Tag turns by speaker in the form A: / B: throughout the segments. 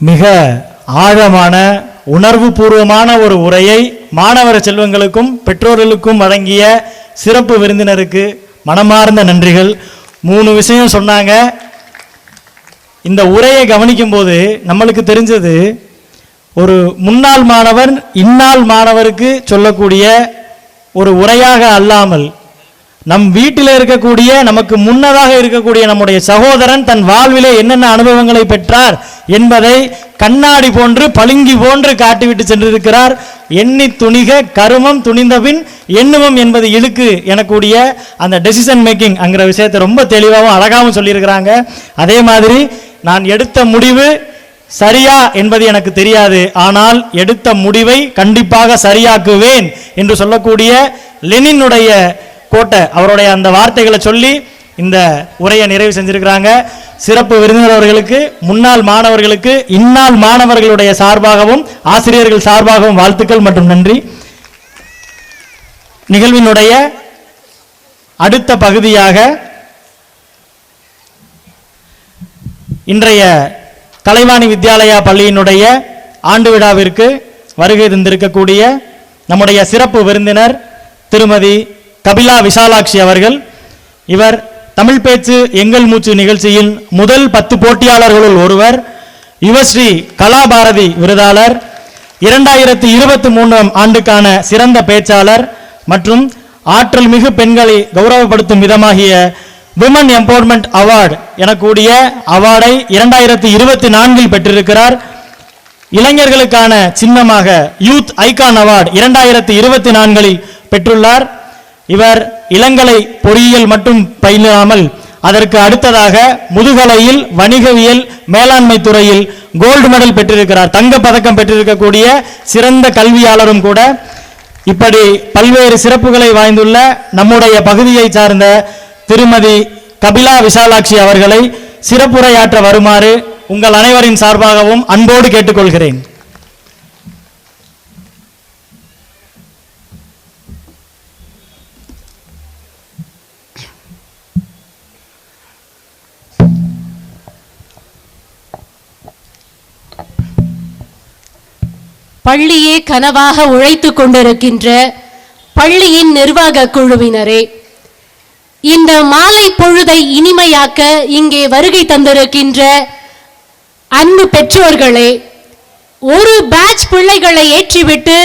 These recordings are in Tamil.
A: மிக ஆழமான உணர்வு பூர்வமான ஒரு உரையை மாணவ செல்வங்களுக்கும் பெற்றோர்களுக்கும் வழங்கிய சிறப்பு விருந்தினருக்கு மனமார்ந்த நன்றிகள். 3 விஷயம் சொன்னாங்க. இந்த உரையை கவனிக்கும் போது நம்மளுக்கு தெரிஞ்சது, ஒரு முன்னாள் மாணவர் இந்நாள் மாணவருக்கு சொல்லக்கூடிய ஒரு உரையாக அல்லாமல், நம் வீட்டில் இருக்கக்கூடிய நமக்கு முன்னதாக இருக்கக்கூடிய நம்முடைய சகோதரன் தன் வாழ்விலே என்னென்ன அனுபவங்களை பெற்றார் என்பதை கண்ணாடி போன்று பளிங்கு போன்று காட்டிவிட்டு சென்றிருக்கிறார். எண்ணி துணிக கருமம் துணிந்தபின் எண்ணுவம் என்பது இழுக்கு எனக்கூடிய அந்த டெசிஷன் மேக்கிங் அங்கிற விஷயத்தை ரொம்ப தெளிவாகவும் அழகாகவும் சொல்லியிருக்கிறாங்க. அதே மாதிரி நான் எடுத்த முடிவு சரியா என்பது எனக்கு தெரியாது, ஆனால் எடுத்த முடிவை கண்டிப்பாக சரியாக்குவேன் என்று சொல்லக்கூடிய லெனினுடைய கோட்டை, அவருடைய அந்த வார்த்தைகளை சொல்லி இந்த உரையை நிறைவு செஞ்சிருக்கிறாங்க. சிறப்பு விருந்தினர் அவர்களுக்கு, முன்னாள் மாணவர்களுக்கு, இந்நாள் மாணவர்களுடைய சார்பாகவும் ஆசிரியர்கள் சார்பாகவும் வாழ்த்துக்கள் மற்றும் நன்றி. நிகழ்வினுடைய அடுத்த பகுதியாக இன்றைய கலைவாணி வித்யாலயா பள்ளியினுடைய ஆண்டு விழாவிற்கு வருகை தந்திருக்கக்கூடிய நம்முடைய சிறப்பு விருந்தினர் திருமதி கபிலா விசாலாட்சி அவர்கள். இவர் தமிழ் பேச்சு எங்கள் மூச்சு நிகழ்ச்சியின் முதல் 10 போட்டியாளர்களுள் ஒருவர். யுவஸ்ரீ கலாபாரதி விருதாளர், 2023 ஆண்டுக்கான சிறந்த பேச்சாளர் மற்றும் ஆற்றல் மிகு பெண்களை கௌரவப்படுத்தும் விதமாகிய விமன் எம்பவர்மெண்ட் அவார்டு எனக்கூடிய அவார்டை 2024 பெற்றிருக்கிறார். இளைஞர்களுக்கான சின்னமாக யூத் ஐகான் அவார்டு 2024 பெற்றுள்ளார். இவர் இளங்கலை பொறியியல் மட்டும் பயிலாமல் அதற்கு அடுத்ததாக முதுகலையில் வணிகவியல் மேலாண்மை துறையில் கோல்டு மெடல் பெற்றிருக்கிறார். தங்க பதக்கம் பெற்றிருக்கக்கூடிய சிறந்த கல்வியாளரும் கூட. இப்படி பல்வேறு சிறப்புகளை வாய்ந்துள்ள நம்முடைய பகுதியை சார்ந்த திருமதி கபிலா விசாலாட்சி அவர்களை சிறப்புரையாற்ற வருமாறு உங்கள் அனைவரின் சார்பாகவும் அன்போடு கேட்டுக்கொள்கிறேன்.
B: பள்ளியே கனவாக உழைத்துக் கொண்டிருக்கின்ற பள்ளியின் நிர்வாக குழுவினரே, இந்த மாலை பொழுதை இனிமையாக்க இங்கே வருகை தந்திருக்கின்ற அன்பு பெற்றோர்களே, ஒரு பேட்ச் பிள்ளைகளை ஏற்றிவிட்டு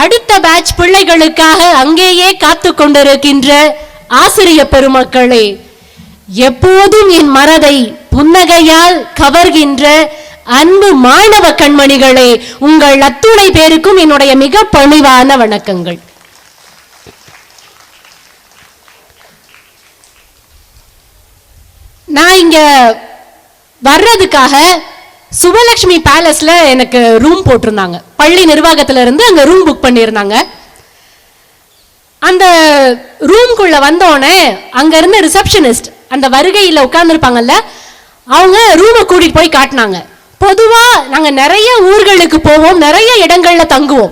B: அடுத்த பேட்ச் பிள்ளைகளுக்காக அங்கேயே காத்து கொண்டிருக்கின்ற ஆசிரிய பெருமக்களே, எப்போதும் என் மனதை புன்னகையால் கவர்கின்ற அன்பு மாணவ கண்மணிகளே, உங்கள் அத்துணை பேருக்கும் என்னுடைய மிக பணிவான வணக்கங்கள். நான் இங்க வர்றதுக்காக சுபலட்சுமி பேலஸ்ல எனக்கு ரூம் போட்டிருந்தாங்க. பள்ளி நிர்வாகத்துல இருந்து அங்க ரூம் புக் பண்ணியிருந்தாங்க. அந்த ரூம்குள்ள வந்தோடனே அங்க இருந்த ரிசப்ஷனிஸ்ட் அந்த வருகையில் உட்கார்ந்துருப்பாங்கல்ல, அவங்க ரூமை கூட்டிட்டு போய் காட்டினாங்க. பொதுவா நாங்க நிறைய ஊர்களுக்கு போவோம், நிறைய இடங்கள்ல தங்குவோம்.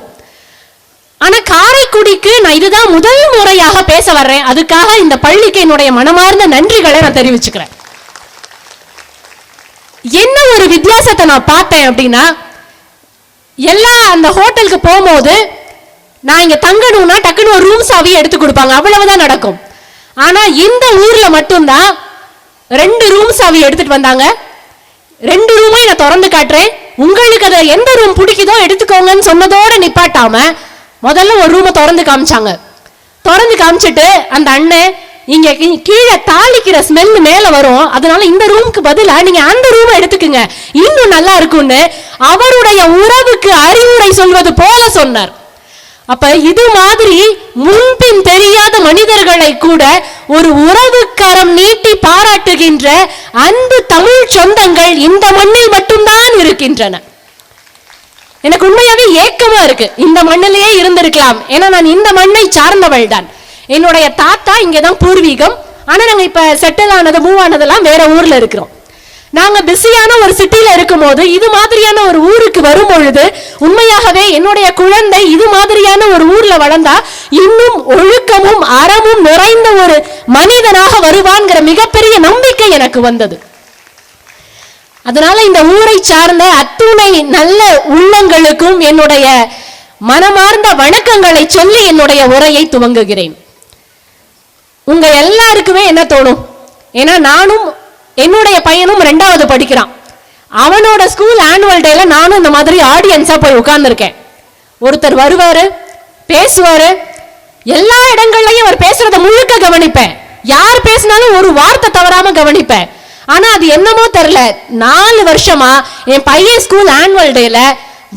B: ஆனா காரைக்குடிக்கு நான் இதுதான் முதல் முறையாக பேச வர்றேன். அதுக்காக இந்த பள்ளிக்கு என்னுடைய மனமார்ந்த நன்றிகளை நான் தெரிவிச்சுக்கிறேன். என்ன ஒரு வித்தியாசத்தை நான் பார்த்தேன் அப்படின்னா, எல்லா அந்த ஹோட்டலுக்கு போகும்போது நான் இங்க தங்கணும்னா டக்குன்னு ஒரு ரூம் சாவியை எடுத்து கொடுப்பாங்க, அவ்வளவுதான் நடக்கும். ஆனா இந்த ஊர்ல மட்டும்தான் 2 ரூம் சாவி எடுத்துட்டு வந்தாங்க. 2 ரூமை நான் திறந்து காட்டுறேன், உங்களுக்கு அதை எந்த ரூம் பிடிக்குதோ எடுத்துக்கோங்கன்னு சொன்னதோட நிப்பாட்டாம முதல்ல ஒரு ரூமை திறந்து காமிச்சாங்க. திறந்து காமிச்சிட்டு அந்த அண்ணன், இங்க கீழே தாளிக்கிற ஸ்மெல் மேல வரும், அதனால இந்த ரூமுக்கு பதிலா நீங்க அந்த ரூமை எடுத்துக்குங்க, இன்னும் நல்லா இருக்கும்னு அவருடைய உறவுக்கு அறிவுரை சொல்வது போல சொன்னார். அப்ப இது மாதிரி முன்பின் தெரியாத மனிதர்களை கூட ஒரு உறவுக்கரம் நீட்டி பாராட்டுகின்ற அன்பு தமிழ் சொந்தங்கள் இந்த மண்ணில் மட்டும்தான் இருக்கின்றன. எனக்கு உண்மையாவே ஏக்கமா இருக்கு, இந்த மண்ணிலேயே இருந்திருக்கலாம். ஏன்னா நான் இந்த மண்ணை சார்ந்தவள் தான். என்னுடைய தாத்தா இங்கதான் பூர்வீகம். ஆனா நாங்க இப்ப செட்டில் ஆனது மூவ் ஆனதெல்லாம் வேற ஊர்ல இருக்கிறோம். நாங்க பிஸியான ஒரு சிட்டில இருக்கும் போது இது மாதிரியான ஒரு ஊருக்கு வரும் பொழுது உண்மையாகவே என்னுடைய குழந்தை இது மாதிரியான ஒரு ஊர்ல வளர்ந்தா இன்னும் ஒழுக்கமும் அறமும் நிறைந்த ஒரு மனிதனாக வருவான்ங்கிற மிகப்பெரிய நம்பிக்கை எனக்கு வந்தது. அதனால இந்த ஊரை சார்ந்த அத்துணை நல்ல உள்ளங்களுக்கும் என்னுடைய மனமார்ந்த வணக்கங்களை சொல்லி என்னுடைய உரையை துவங்குகிறேன். உங்க எல்லாருக்குமே என்ன தோணும்? ஏன்னா நானும் என்னுடைய பையனும் 2வது படிக்கிறான். அவனோட ஸ்கூல் ஆனுவல் டேல நானும் இந்த மாதிரி ஆடியன்ஸா போய் உட்கார்ந்துருக்கேன். ஒருத்தர் வருவாரு, பேசுவாரு, எல்லா இடங்கள்லயும் அவர் பேசுறத முழுக்க கவனிப்பேன். யார் பேசினாலும் ஒரு வார்த்தை தவறாம கவனிப்பேன். ஆனா அது என்னமோ தெரியல, 4 வருஷமா என் பையன் ஸ்கூல் ஆனுவல் டேல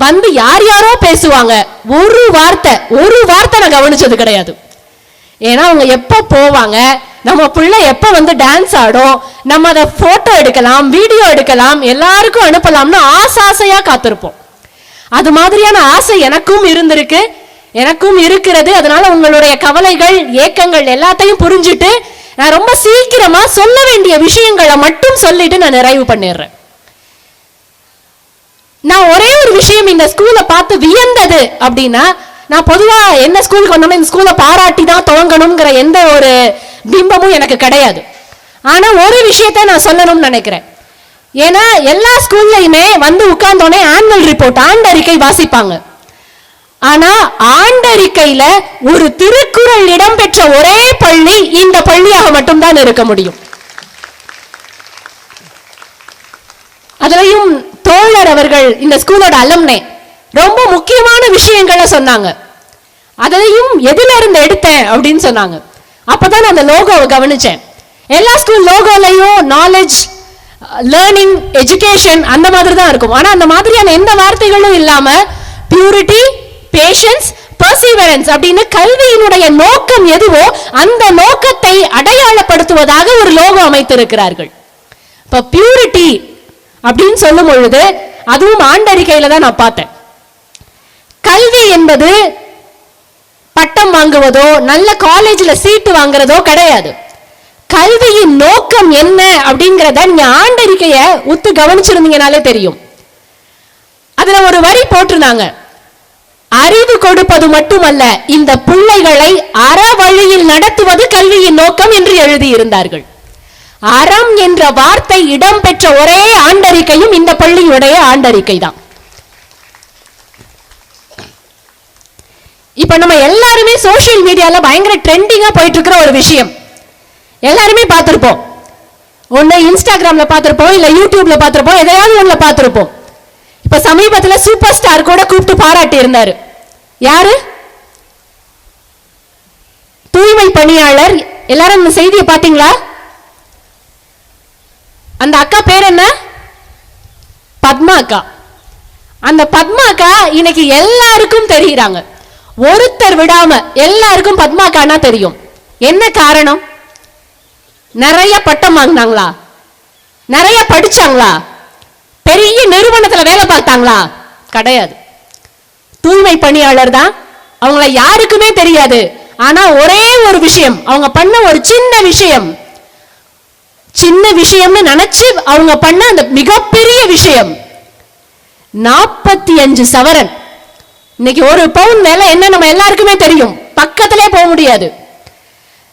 B: வந்து யார் யாரோ பேசுவாங்க, ஒரு வார்த்தை நான் கவனிச்சது கிடையாது. ஏன்னா அவங்க எப்ப போவாங்க, நம்ம பிள்ளை எப்ப வந்து டான்ஸ் ஆடும், நம்ம அதை போட்டோ எடுக்கலாம், வீடியோ எடுக்கலாம், எல்லாருக்கும் அனுப்பலாம்னு ஆசையா காத்திருப்போம். அது மாதிரியான ஆசை எனக்கும் இருந்திருக்கு, எனக்கும் இருக்கிறது. அதனால உங்களுடைய கவலைகள், ஏக்கங்கள் எல்லாத்தையும் புரிஞ்சுட்டு நான் ரொம்ப சீக்கிரமா சொல்ல வேண்டிய விஷயங்களை மட்டும் சொல்லிட்டு நான் நிறைவு பண்ணிடுறேன். நான் ஒரே ஒரு விஷயம் இந்த ஸ்கூலை பார்த்து வியந்தது அப்படின்னா, நான் பொதுவா என்ன ஸ்கூலுக்கு வந்தோம்னா இந்த ஸ்கூலை பாராட்டி தான் துவங்கணுங்கிற எந்த ஒரு பிம்பமும் எனக்கு கிடையாது. ஆனா ஒரு விஷயத்தை நான் சொல்லணும்னு நினைக்கிறேன். ஏன்னா எல்லா ஸ்கூல்லையுமே வந்து உட்கார்ந்தோடனே ஆனுவல் ரிப்போர்ட், ஆண்டறிக்கை வாசிப்பாங்க. ஆனா ஆண்டறிக்கையில ஒரு திருக்குறள் இடம்பெற்ற ஒரே பள்ளி இந்த பள்ளியாக மட்டும்தான் இருக்க முடியும். அதுலயும் தோழர் அவர்கள் இந்த ஸ்கூலோட அலும்னே ரொம்ப முக்கியமான விஷயங்களை சொன்னாங்க. அதுலயும் எதுல இருந்து எடுத்தேன் அப்படின்னு சொன்னாங்க. அப்பதான் அந்த லோகோவை கவனிச்சேன். எல்லா ஸ்கூல் லோகோலையும் நாலேஜ், லேர்னிங், எஜுகேஷன் அந்த மாதிரி தான் இருக்கும். ஆனா அந்த மாதிரியான எந்த வார்த்தைகளும் இல்லாம பியூரிட்டி, பேஷன்ஸ், பர்சீவரன்ஸ் அப்படின்னு கல்வியினுடைய நோக்கம் எதுவோ அந்த நோக்கத்தை அடையாளப்படுத்துவதாக ஒரு லோகோ அமைத்திருக்கிறார்கள். இப்ப பியூரிட்டி அப்படின்னு சொல்லும் பொழுது அதுவும் ஆண்டறிக்கையில தான் நான் பார்த்தேன். கல்வி என்பது பட்டம் வாங்குவதோ நல்ல காலேஜ்ல சீட்டு வாங்குறதோ கிடையாது. கல்வியின் நோக்கம் என்ன அப்படிங்கறத நீங்க ஆண்டறிக்கைய உத்து கவனிச்சிருந்தீங்கனாலே தெரியும். அதுல ஒரு வரி போட்டிருந்தாங்க, அறிவு கொடுப்பது மட்டுமல்ல, இந்த பிள்ளைகளை அற வழியில் நடத்துவது கல்வியின் நோக்கம் என்று எழுதியிருந்தார்கள். அறம் என்ற வார்த்தை இடம்பெற்ற ஒரே ஆண்டறிக்கையும் இந்த பள்ளியுடைய ஆண்டறிக்கை தான். இப்ப நம்ம எல்லாருமே சோசியல் மீடியால பயங்கர ட்ரெண்டிங்கா போயிட்டு இருக்கிற ஒரு விஷயம் எல்லாருமே பார்த்திருப்போம். ஒண்ணு இன்ஸ்டாகிராம்ல பார்த்திருப்போம், இல்ல யூடியூப்ல பார்த்திருப்போம், எதையாவது ஒண்ணுல பார்த்திருப்போம். இப்ப சமீபத்துல சூப்பர் ஸ்டார் கூட கூப்பிட்டு பாராட்டி இருந்தாரு. யாரு? தூய்மை பணியாளர். எல்லாரும் இந்த செய்தியை பாத்தீங்களா? அந்த அக்கா பேர் என்ன? பத்மா அக்கா. அந்த பத்மா அக்கா இன்னைக்கு எல்லாருக்கும் தெரியுறாங்க. ஒருத்தர் விடாம எல்லாருக்கும் பத்மா அக்கானா தெரியும். என்ன காரணம்? நிறைய பட்டம் வாங்கினாங்களா? நிறைய படிச்சாங்களா? பெரிய நிறுவனத்துல வேலை பார்த்தாங்களா? கிடையாது. தூய்மை பணியாளர் தான். அவங்கள யாருக்குமே தெரியாது. ஆனா ஒரே ஒரு விஷயம், அவங்க பண்ண ஒரு சின்ன விஷயம்னு நினைச்சு அவங்க பண்ண அந்த மிகப்பெரிய விஷயம் 45 சவரன். இன்னைக்கு ஒரு பவுன் வேலை என்ன நம்ம எல்லாருக்குமே தெரியும், பக்கத்திலே போக முடியாது.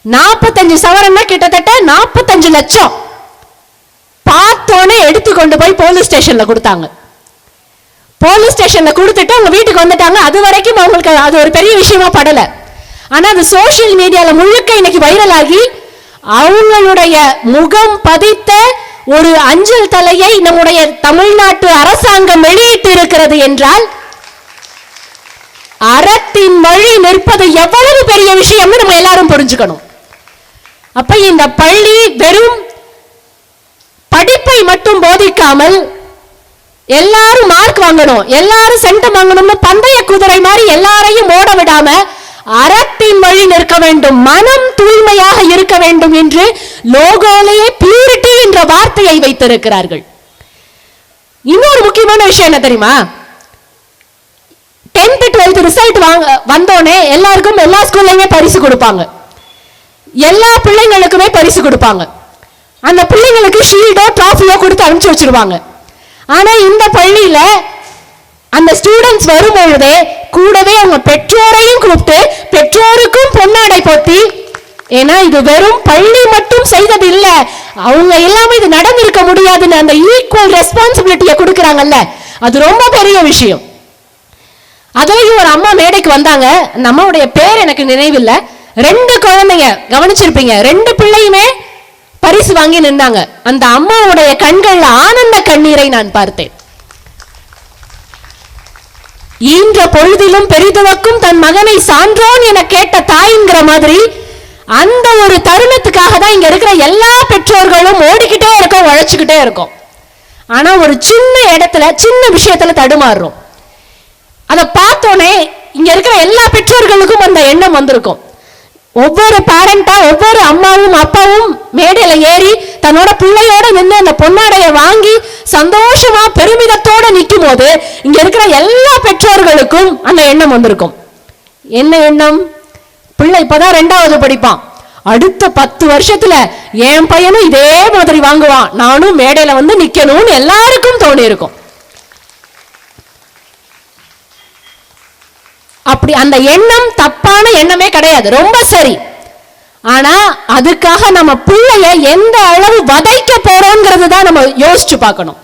B: 45 சவரன்னா கிட்டத்தட்ட 45 லட்சம். பார்த்தோன்னே எடுத்துக்கொண்டு போய் போலீஸ் ஸ்டேஷன்ல கொடுத்தாங்க. போலீஸ் ஸ்டேஷன்ல கொடுத்துட்டு அவங்க வீட்டுக்கு வந்துட்டாங்க. அது வரைக்கும் அவங்களுக்கு அது ஒரு பெரிய விஷயமா படல. ஆனா அது சோசியல் மீடியால முழுக்க இன்னைக்கு வைரல் ஆகி அவங்களுடைய முகம் பதித்த ஒரு அஞ்சல் தலையை நம்முடைய தமிழ்நாட்டு அரசாங்கம் வெளியிட்டு இருக்கிறது என்றால் அறத்தின் வழி நிற்பது எவ்வளவு பெரிய விஷயம்னு நம்ம எல்லாரும் புரிஞ்சுக்கணும். அப்ப இந்த பள்ளி வெறும் படிப்பை மட்டும் போதிக்காமல் எல்லாரும் மார்க் வாங்கணும், எல்லாரும் சென்டம் வாங்கணும்னு பந்தய குதிரை மாதிரி எல்லாரையும் ஓட விடாம அறத்தின் வழி நிற்க வேண்டும், மனம் தூய்மையாக இருக்க வேண்டும் என்று லோகோலேயே பியூரிட்டி என்ற வார்த்தையை வைத்திருக்கிறார்கள். இன்னொரு முக்கியமான விஷயம் என்ன தெரியுமா? 10th 12th ரிசல்ட் வந்தோடனே எல்லாருக்கும் எல்லா ஸ்கூல்லையுமே பரிசு கொடுப்பாங்க. எல்லா பிள்ளைங்களுக்குமே பரிசு கொடுப்பாங்க. அந்த பிள்ளைங்களுக்கு ஷீல்டோ டிராஃபியோ கொடுத்து அனுப்பிச்சு வச்சிருவாங்க. ஆனா இந்த பள்ளியில அந்த ஸ்டூடெண்ட்ஸ் வரும்பொழுதே கூடவே அவங்க பெற்றோரையும் கூப்பிட்டு பெற்றோருக்கும் பொன்னாடை போத்தி ஏன்னா இது வெறும் பள்ளி மட்டும் செய்தது இல்ல, அவங்க எல்லாமே இது நடந்திருக்க முடியாதுன்னு அந்த ஈக்குவல் ரெஸ்பான்சிபிலிட்டியை கொடுக்கறாங்கல்ல, அது ரொம்ப பெரிய விஷயம். அதுலயும் ஒரு அம்மா மேடைக்கு வந்தாங்க, அந்த அம்மாவுடைய பேர் எனக்கு நினைவில்லை. 2 குழந்தைங்க கவனிச்சிருப்பீங்க, 2 பிள்ளையுமே பரிசு வாங்கி நின்றாங்க. அந்த அம்மாவுடைய கண்கள்ல ஆனந்த கண்ணீரை நான் பார்த்தேன். ஈன்ற பொழுதிலும் பெரிதுவக்கும் தன் மகனை சான்றோன் என கேட்ட தாய்ங்கிற மாதிரி அந்த ஒரு தருணத்துக்காக தான் இங்க இருக்கிற எல்லா பெற்றோர்களும் ஓடிக்கிட்டே இருக்கோம், உழைச்சுக்கிட்டே இருக்கோம். ஆனா ஒரு சின்ன இடத்துல சின்ன விஷயத்துல தடுமாறுறோம். அதை பார்த்தோன்னே இங்க இருக்கிற எல்லா பெற்றோர்களுக்கும் அந்த எண்ணம் வந்திருக்கும். ஒவ்வொரு பேரண்டா ஒவ்வொரு அம்மாவும் அப்பாவும் மேடையில ஏறி தன்னோட பிள்ளையோட நின்று அந்த பொன்னாடைய வாங்கி சந்தோஷமா பெருமிதத்தோட நிற்கும் போது இங்க இருக்கிற எல்லா பெற்றோர்களுக்கும் அந்த எண்ணம் வந்திருக்கும். என்ன எண்ணம்? பிள்ளை இப்பதான் 2வது படிப்பான், அடுத்த 10 வருஷத்துல என் பையனும் இதே மாதிரி வாங்குவான், நானும் மேடையில வந்து நிக்கணும்னு எல்லாருக்கும் தோணி இருக்கும். அப்படி அந்த எண்ணம் தப்பான எண்ணமே கிடையாது, ரொம்ப சரி. ஆனா அதுக்காக நம்ம பிள்ளைய எந்த அளவு வதைக்க போறோம்ங்கிறது தான் நம்ம யோசிச்சு பார்க்கணும்.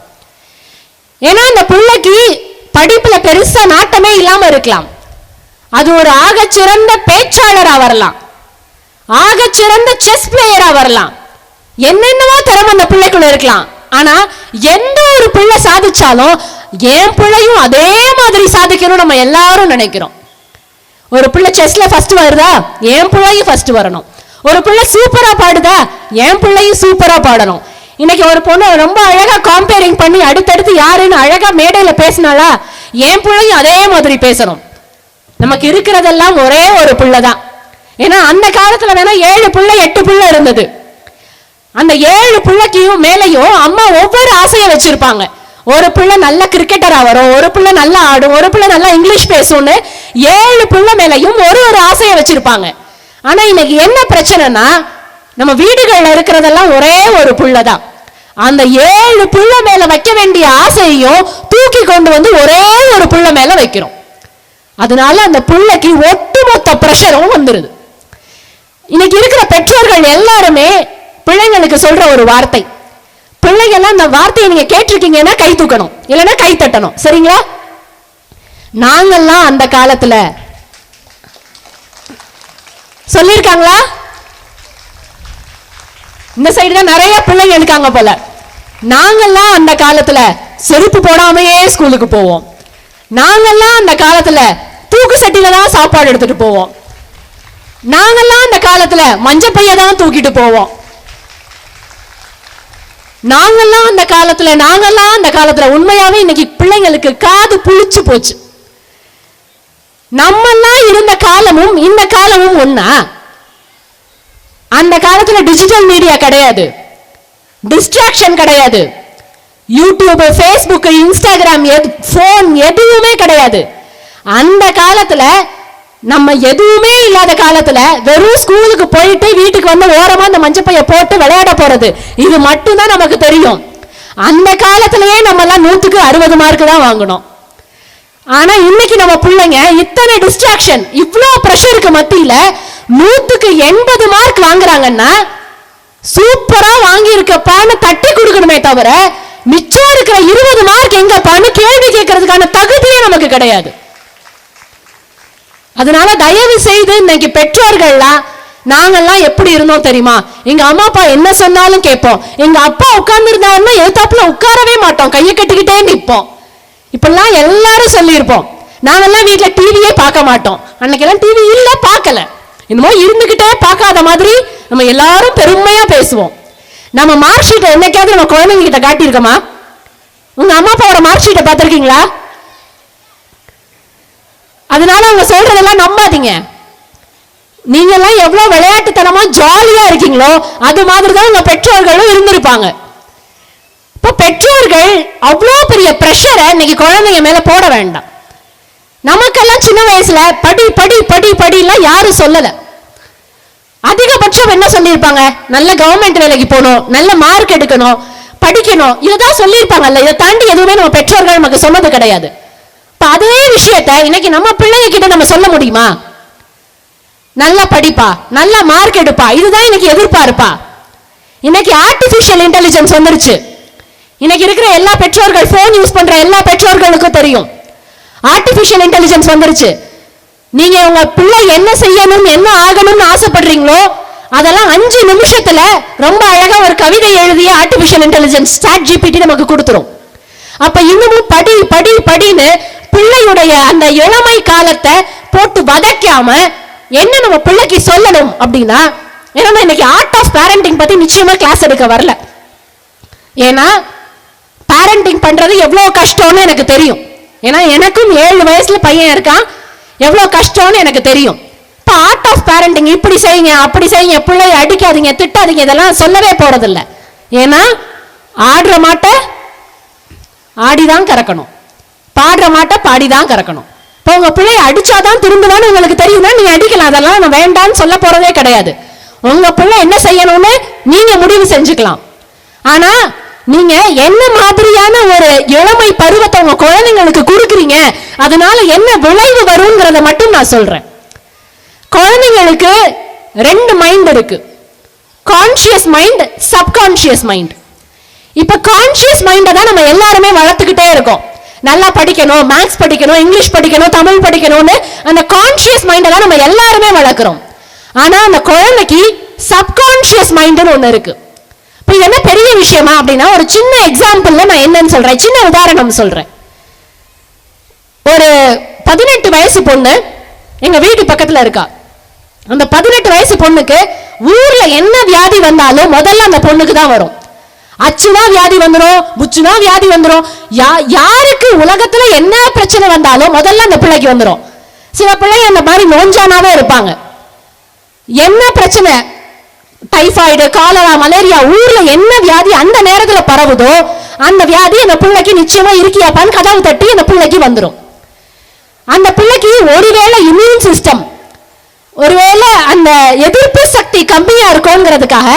B: ஏன்னா அந்த பிள்ளைக்கு படிப்புல பெருசா நாட்டமே இல்லாம இருக்கலாம், அது ஒரு ஆகச்சிறந்த பேச்சாளரா வரலாம், ஆகச்சிறந்த செஸ் பிளேயரா வரலாம், என்னென்னவோ திறமை அந்த பிள்ளைக்குள்ள இருக்கலாம். ஆனா எந்த ஒரு பிள்ளை சாதிச்சாலும் என் பிள்ளையும் அதே மாதிரி சாதிக்கணும் நம்ம எல்லாரும் நினைக்கிறோம். ஒரு பிள்ளை செஸ்ல ஃபர்ஸ்ட் வருதா, என் பிள்ளையும் ஃபர்ஸ்ட் வரணும். ஒரு பிள்ளை சூப்பரா பாடுதா, என் பிள்ளையும் சூப்பரா பாடணும். இன்னைக்கு ஒரு பொண்ணு ரொம்ப அழகா காம்பேரிங் பண்ணி அடுத்தடுத்து யாருன்னு அழகா மேடையில பேசினாலா, என் பிள்ளையும் அதே மாதிரி பேசணும். நமக்கு இருக்கிறதெல்லாம் ஒரே ஒரு பிள்ளை தான். ஏன்னா அந்த காலத்துல வேணா 7 பிள்ளை 8 பிள்ளை இருந்தது. அந்த 7 பிள்ளைக்கும் மேலையும் அம்மா ஒவ்வொரு ஆசையை வச்சிருப்பாங்க. ஒரு பிள்ளை நல்ல கிரிக்கெட்டரா வரும், ஒரு பிள்ளை நல்லா ஆடும், ஒரு பிள்ளை நல்லா இங்கிலீஷ் பேசும்னு 7 பிள்ளை மேலையும் ஒரு ஆசையை வச்சிருப்பாங்க. ஆனா இன்னைக்கு என்ன பிரச்சனைனா, நம்ம வீடுகள்ல இருக்கிறதெல்லாம் ஒரே ஒரு பிள்ளை தான். அந்த 7 பிள்ளை மேல வைக்க வேண்டிய ஆசையையும் தூக்கி கொண்டு வந்து ஒரே ஒரு பிள்ளை மேல வைக்கிறோம். அதனால அந்த பிள்ளைக்கு ஒட்டுமொத்த பிரஷரும் வந்துருது. இன்னைக்கு இருக்கிற பெற்றோர்கள் எல்லாருமே பிள்ளைங்களுக்கு சொல்ற ஒரு வார்த்தை, பிள்ளைங்கெல்லாம் அந்த வார்த்தையை நீங்க கேட்டிருக்கீங்கன்னா கை தூக்கணும், இல்லைன்னா கை தட்டணும், சரிங்களா? நாங்கெல்லாம் அந்த காலத்துல சொல்லிருக்காங்களா? இந்த சைடு தான் நிறைய பிள்ளைங்க இருக்காங்க போல. நாங்கெல்லாம் அந்த காலத்துல செருப்பு போடாமையே ஸ்கூலுக்கு போவோம். நாங்கெல்லாம் அந்த காலத்துல தூக்கு சட்டில தான் சாப்பாடு எடுத்துட்டு போவோம். நாங்கெல்லாம் அந்த காலத்துல மஞ்சள் பைய தான் தூக்கிட்டு போவோம். நாங்கெல்லாம் அந்த காலத்துல உண்மையாவே இன்னைக்கு பிள்ளைங்களுக்கு காது புளிச்சு போச்சு. நம்மெல்லாம் இருந்த காலமும் இந்த காலமும் ஒண்ணா? அந்த காலத்துல டிஜிட்டல் மீடியா கிடையாது, டிஸ்ட்ராக்ஷன் கிடையாது, யூடியூப், ஃபேஸ்புக், இன்ஸ்டாகிராம், போன் எதுவுமே கிடையாது. அந்த காலத்துல நம்ம எதுவுமே இல்லாத காலத்துல வெறும் ஸ்கூலுக்கு போயிட்டு வீட்டுக்கு வந்து ஓரமா அந்த மஞ்சப்பைய போட்டு விளையாட போறது, இது மட்டும்தான் நமக்கு தெரியும். அந்த காலத்திலேயே நம்ம எல்லாம் 100க்கு 60 மார்க் தான் வாங்கணும். ஆனா இன்னைக்கு நம்ம பிள்ளைங்க இத்தனை டிஸ்ட்ராக்ஷன், இவ்வளோ பிரஷருக்கு மத்தியில 100க்கு 80 மார்க் வாங்குறாங்கன்னா சூப்பரா வாங்கி இருக்கப்பான்னு தட்டி கொடுக்கணுமே தவிர மிச்சம் இருக்கிற 20 மார்க் எங்கப்பான்னு கேள்வி கேட்கறதுக்கான தகுதியே நமக்கு கிடையாது. அதனால தயவு செய்து இன்னைக்கு பெற்றோர்கள்லாம், நாங்கெல்லாம் எப்படி இருந்தோம் தெரியுமா? எங்க அம்மா அப்பா என்ன சொன்னாலும் கேட்போம். எங்க அப்பா உட்கார்ந்து இருந்தாருன்னா எழுத்தாப்புல உட்காரவே மாட்டோம், கையை கட்டிக்கிட்டே நிற்போம். இப்பெல்லாம் எல்லாரும் சொல்லியிருப்போம். நாங்கெல்லாம் வீட்டுல டிவியே பார்க்க மாட்டோம். அன்னைக்கெல்லாம் டிவி இல்ல, பார்க்கல, என்னமோ இருந்துகிட்டே பார்க்காத மாதிரி நம்ம எல்லாரும் பெருமையா பேசுவோம். நம்ம மார்க் ஷீட்டை என்னைக்காவது நம்ம குழந்தைங்க கிட்ட காட்டியிருக்கோமா? உங்க அம்மா அப்பாவோட மார்க் ஷீட்டை பார்த்திருக்கீங்களா? அதனால அவங்க சொல்றதெல்லாம் நம்பாதீங்க. நீங்க எல்லாம் எவ்வளவு விளையாட்டுத்தனமா ஜாலியா இருக்கீங்களோ அது மாதிரிதான் உங்க பெற்றோர்களும் இருந்திருப்பாங்க. இப்ப பெற்றோர்கள் அவ்வளோ பெரிய பிரஷரை இன்னைக்கு குழந்தைங்க மேல போட வேண்டாம். நமக்கெல்லாம் சின்ன வயசுல படி படி படி படிலாம் யாரும் சொல்லல. அதிகபட்சம் என்ன சொல்லியிருப்பாங்க? நல்ல கவர்மெண்ட் வேலைக்கு போகணும், நல்ல மார்க் எடுக்கணும், படிக்கணும், இதுதான் சொல்லியிருப்பாங்கல்ல. இதை தாண்டி எதுவுமே நம்ம பெற்றோர்கள் நமக்கு சொன்னது கிடையாது. அதே விஷயத்த இன்னைக்கு நம்ம பிள்ளைங்க கிட்ட நம்ம சொல்ல முடியுமா? நல்லா படிப்பா, நல்ல மார்க் எடுப்பா, இதுதான் இன்னைக்கு எதிர்பார்ப்பா. இன்னைக்கு ஆர்டிபிஷியல் இன்டெலிஜென்ஸ் வந்துருச்சு. இன்னைக்கு இருக்கிற எல்லா பெற்றோர்கள், போன் யூஸ் பண்ற எல்லா பெற்றோர்களுக்கும் தெரியும் ஆர்டிபிஷியல் இன்டெலிஜென்ஸ் வந்துருச்சு. நீங்க உங்க பிள்ளை என்ன செய்யணும், என்ன ஆகணும்னு ஆசைப்படுறீங்களோ அதெல்லாம் 5 நிமிஷத்துல ரொம்ப அழகா ஒரு கவிதை எழுதிய ஆர்டிபிஷியல் இன்டெலிஜென்ஸ் சாட் ஜிபிடி நமக்கு கொடுத்துரும். அப்ப இன்னமும் படி படி படின்னு பிள்ளையுடைய அந்த இளமை காலத்தை போட்டு வதக்காம என்ன நம்ம பிள்ளைக்கு சொல்லணும் அப்படின்னா, ஏன்னா இன்னைக்கு ஆர்ட் ஆஃப் பேரண்டிங் பத்தி நிச்சயமா கிளாஸ் எடுக்க வரல. ஏன்னா பேரண்டிங் பண்றது எவ்வளவு கஷ்டம்னு எனக்கு தெரியும். ஏன்னா எனக்கும் 7 வயசுல பையன் இருக்கான், எவ்வளவு கஷ்டம்னு எனக்கு தெரியும். இப்போ ஆர்ட் ஆஃப் பேரண்டிங் இப்படி செய்யுங்க, அப்படி செய்யுங்க, பிள்ளைய அடிக்காதீங்க, திட்டாதீங்க, இதெல்லாம் சொல்லவே போறதில்ல. ஏன்னா ஆடுற மாட்டை ஆடிதான் கறக்கணும், பாடுற மாட்டை பாடிதான் கறக்கணும். இப்போ உங்க பிள்ளைய அடிச்சாதான் திரும்புவான்னு உங்களுக்கு தெரியும்னா நீங்க அடிக்கலாம், அதெல்லாம் நான் வேண்டான்னு சொல்ல போறதே கிடையாது. உங்க பிள்ளை என்ன செய்யணும்னு நீங்க முடிவு செஞ்சுக்கலாம். ஆனா நீங்க என்ன மாதிரியான ஒரு இளமை பருவத்தை உங்க குழந்தைங்களுக்கு கொடுக்குறீங்க, அதனால என்ன விளைவு வருங்கிறத மட்டும் நான் சொல்றேன். குழந்தைங்களுக்கு 2 மைண்ட் இருக்கு, கான்சியஸ் மைண்ட், சப்கான்சியஸ் மைண்ட். இப்ப கான்சியஸ் மைண்டை தான் நம்ம எல்லாருமே வளர்த்துக்கிட்டே இருக்கோம். நல்லா படிக்கணும், மேத்ஸ் படிக்கணும், இங்கிலீஷ் படிக்கணும், தமிழ் படிக்கணும்னு அந்த கான்சியஸ் மைண்டை தான் நம்ம எல்லாருமே வளர்க்குறோம். ஆனா அந்த குழந்தைக்கு சப்கான்சியஸ் மைண்டுன்னு ஒண்ணு இருக்கு. இப்போ இது என்ன பெரிய விஷயமா அப்படின்னா, ஒரு சின்ன எக்ஸாம்பிள்ல நான் என்னன்னு சொல்றேன், சின்ன உதாரணம் சொல்றேன். ஒரு 18 வயசு பொண்ணு எங்க வீட்டு பக்கத்துல இருக்கா. அந்த 18 வயசு பொண்ணுக்கு ஊர்ல என்ன வியாதி வந்தாலும் முதல்ல அந்த பொண்ணுக்கு தான் வரும். அச்சுனா வியாதி வந்துடும், புச்சுனா வியாதி வந்துடும், யாருக்கு உலகத்துல என்ன பிரச்சனை வந்தாலும் முதல்ல அந்த பிள்ளைக்கு வந்துடும். சில பிள்ளைங்க அந்த மாதிரி நோஞ்சானாவே இருப்பாங்க. என்ன பிரச்சனை, டைபாய்டு, காலரா, மலேரியா, ஊர்ல என்ன வியாதி அந்த நேரத்துல பரவுதோ அந்த வியாதி அந்த பிள்ளைக்கு நிச்சயமா இருக்கியாப்பான்னு கதவு தட்டி அந்த பிள்ளைக்கு வந்துடும். அந்த பிள்ளைக்கு ஒருவேளை இம்யூன் சிஸ்டம், ஒருவேளை அந்த எதிர்ப்பு சக்தி கம்மியா இருக்கும்ங்கிறதுக்காக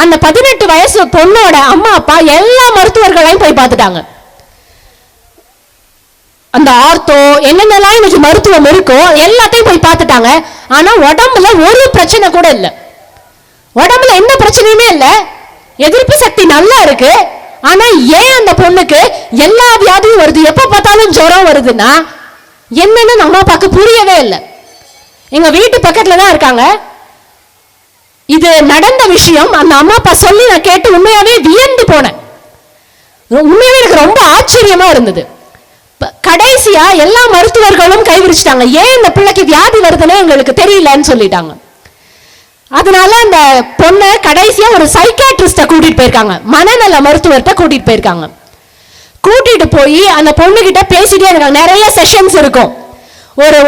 B: அந்த 18 வயசு பொண்ணோட அம்மா அப்பா எல்லா மருத்துவர்களையும் போய் பார்த்துட்டாங்க. அந்த ஆர்த்தோ என்னென்னலாம் இன்னைக்கு மருத்துவம் இருக்கோ எல்லாத்தையும் போய் பார்த்துட்டாங்க. ஆனா உடம்புல ஒரு பிரச்சனை கூட இல்லை, உடம்புல எந்த பிரச்சனையுமே இல்லை, எதிர்ப்பு சக்தி நல்லா இருக்கு. ஆனா ஏன் அந்த பொண்ணுக்கு எல்லா வியாதியும் வருது, எப்ப பார்த்தாலும் ஜுரம் வருதுன்னா என்னன்னு நம்ம அப்பாக்கு புரியவே இல்லை. எங்க வீட்டு பக்கத்துல தான் இருக்காங்க. இது நடந்த விஷயம் அந்த அம்மா அப்பா சொல்லி நான் கேட்டு உண்மையாவே வியந்து போனேன். உண்மையாவே எனக்கு ரொம்ப ஆச்சரியமா இருந்தது. கடைசியா எல்லா மருத்துவர்களும் கைவிரிச்சிட்டாங்க. ஏன் இந்த பிள்ளைக்கு வியாதி வருதுன்னு எங்களுக்கு தெரியலன்னு சொல்லிட்டாங்க. அதனால அந்த பொண்ணை கடைசியா ஒரு சைக்காட்ரிஸ்ட கூட்டிட்டு போயிருக்காங்க, மனநல மருத்துவர்கிட்ட கூட்டிட்டு போயிருக்காங்க. கூட்டிட்டு போய் அந்த பொண்ணு கிட்ட பேசிட்டே இருக்காங்க. நிறைய செஷன்ஸ் இருக்கும்.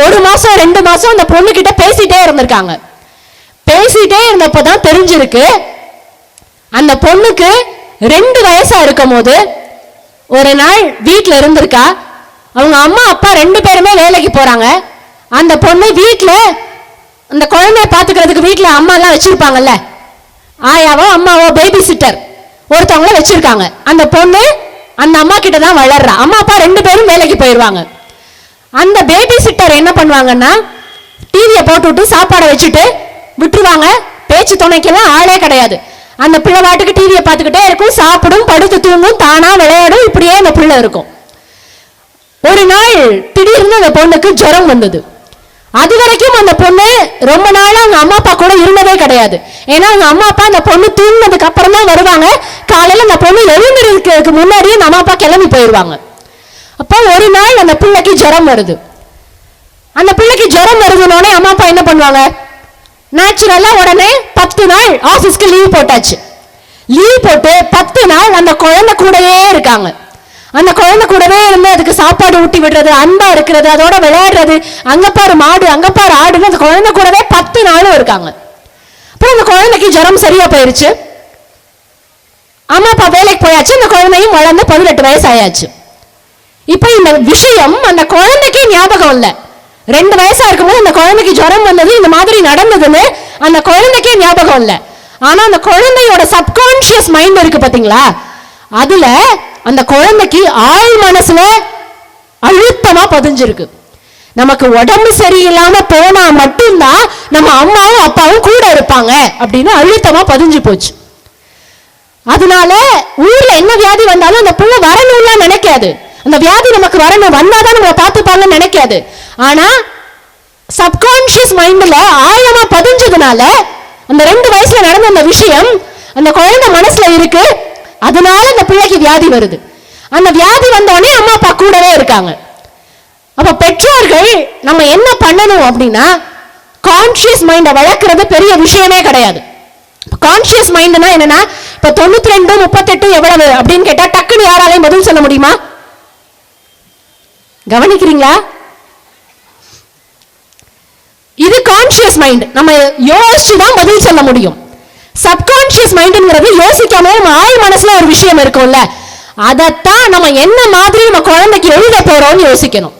B: ஒரு மாசம் 2 மாசம் அந்த பொண்ணு கிட்ட பேசிட்டே இருந்திருக்காங்க. பேசிட்டே இருந்தப்பதான் தெரிஞ்சிருக்கு அந்த பொண்ணுக்கு 2 வயசா இருக்கும் போது ஒரு நாள் வீட்டுல இருந்திருக்கா. அவங்க அம்மா அப்பா 2 பேருமே வேலைக்கு போறாங்க. அந்த பொண்ணு வீட்டுல அந்த குழந்தைய பாத்துக்கிறதுக்கு வீட்டுல அம்மா எல்லாம் வச்சிருப்பாங்கல்ல, ஆயாவோ அம்மாவோ பேபி சிட்டர் ஒருத்தவங்கள வச்சிருக்காங்க. அந்த பொண்ணு அந்த அம்மா கிட்ட தான் வளர்றா. அம்மா அப்பா 2 பேரும் வேலைக்கு போயிடுவாங்க. அந்த பேபி சிட்டர் என்ன பண்ணுவாங்கன்னா டிவியை போட்டு விட்டு சாப்பாடை வச்சுட்டு விட்டுருவாங்க. பேச்சு துணைக்கெல்லாம் ஆளே கிடையாது. அந்த பிள்ளை பாட்டுக்கு டிவியை பார்த்துக்கிட்டே இருக்கும், சாப்பிடும், படுத்து தூங்கும், தானா விளையாடும், இப்படியே அந்த பிள்ளை இருக்கும். ஒரு நாள் திடீர்னு அந்த பொண்ணுக்கு ஜுரம் வந்தது. அது வரைக்கும் அந்த பொண்ணு ரொம்ப நாள் அவங்க அம்மா அப்பா கூட இருந்ததே கிடையாது. ஏன்னா அவங்க அம்மா அப்பா அந்த பொண்ணு தூங்கினதுக்கு அப்புறம் தான் வருவாங்க. காலையில அந்த பொண்ணு எழுந்திருக்கிறதுக்கு முன்னாடியே அந்த அம்மா அப்பா கிளம்பி போயிடுவாங்க. அப்போ ஒரு நாள் அந்த பிள்ளைக்கு ஜுரம் வருது. அந்த பிள்ளைக்கு ஜுரம் வருதுன்னொடனே அம்மா அப்பா என்ன பண்ணுவாங்க, நேச்சுரலா உடனே 10 நாள் ஆபீஸ்க்கு லீவ் போட்டாச்சு. லீவ் போட்டு 10 நாள் அந்த குழந்தை கூடவே இருக்காங்க. அந்த குழந்தை கூடவே இருந்து அதுக்கு சாப்பாடு ஊட்டி விடுறது, அன்பா இருக்கிறது, அதோட விளையாடுறது, அங்க பாரு மாடு, அங்க பாரு ஆடுன்னு அந்த குழந்தை கூடவே 10 நாளும் இருக்காங்க. அப்புறம் அந்த குழந்தைக்கு ஜுரம் சரியா போயிருச்சு. அம்மா அப்பா வேலைக்கு போயாச்சு. அந்த குழந்தையும் வளர்ந்து 18 வயசு ஆயாச்சு. இப்ப இந்த விஷயம் அந்த குழந்தைக்கே ஞாபகம் இல்லை. 2 வயசா இருக்கும்போது அந்த குழந்தைக்கு ஜுரம் வந்தது, இந்த மாதிரி நடந்ததுன்னு அந்த குழந்தைக்கே ஞாபகம் இல்லை. ஆனா அந்த குழந்தையோட சப்கான்சியஸ் மைண்ட் இருக்கு பாத்தீங்களா, அதுல அந்த குழந்தைக்கு ஆழ் மனசுல அழுத்தமா பதிஞ்சிருக்கு. நமக்கு உடம்பு சரியில்லாம போனா மட்டும்தான் நம்ம அம்மாவும் அப்பாவும் கூட இருப்பாங்க அப்படின்னு அழுத்தமா பதிஞ்சு போச்சு. அதனால ஊர்ல என்ன வியாதி வந்தாலும் அந்த புள்ள வரணும்லாம் நினைக்காது. அந்த வியாதி நமக்கு வரணும், வந்தாதான் நம்ம பார்த்துப்பாங்கன்னு நினைக்காது. ஆனா சப்கான்ஷியஸ் மைண்ட்ல ஆழமா பதிஞ்சதுனால அந்த 2 வயசுல நடந்த அந்த விஷயம் அந்த குழந்தை மனசுல இருக்கு. அதனால அந்த பிள்ளைக்கு வியாதி வருது. அந்த வியாதி வந்தோடனே அம்மா அப்பா கூடவே இருக்காங்க. அப்ப பெற்றோர்கள் நம்ம என்ன பண்ணணும் அப்படின்னா, கான்ஷியஸ் மைண்டை வளர்க்கறது பெரிய விஷயமே கிடையாது. கான்ஷியஸ் மைண்ட்னா என்னன்னா, இப்ப 92 38 எவ்வளவு அப்படின்னு கேட்டா டக்குன்னு யாராலையும் பதில் சொல்ல முடியுமா? கவனிக்கிறீங்களா? இது கான்ஷியஸ் மைண்ட். நம்ம யோசிச்சு தான் பதில் சொல்ல முடியும். சப்கான்ஷியஸ் மைண்ட்ங்கிறது யோசிக்காம நம்ம ஆள் மனசுல ஒரு விஷயம் இருக்கும்ல, அதைத்தான் நம்ம என்ன மாதிரி நம்ம குழந்தைக்கு எழுத போறோம்னு யோசிக்கணும்.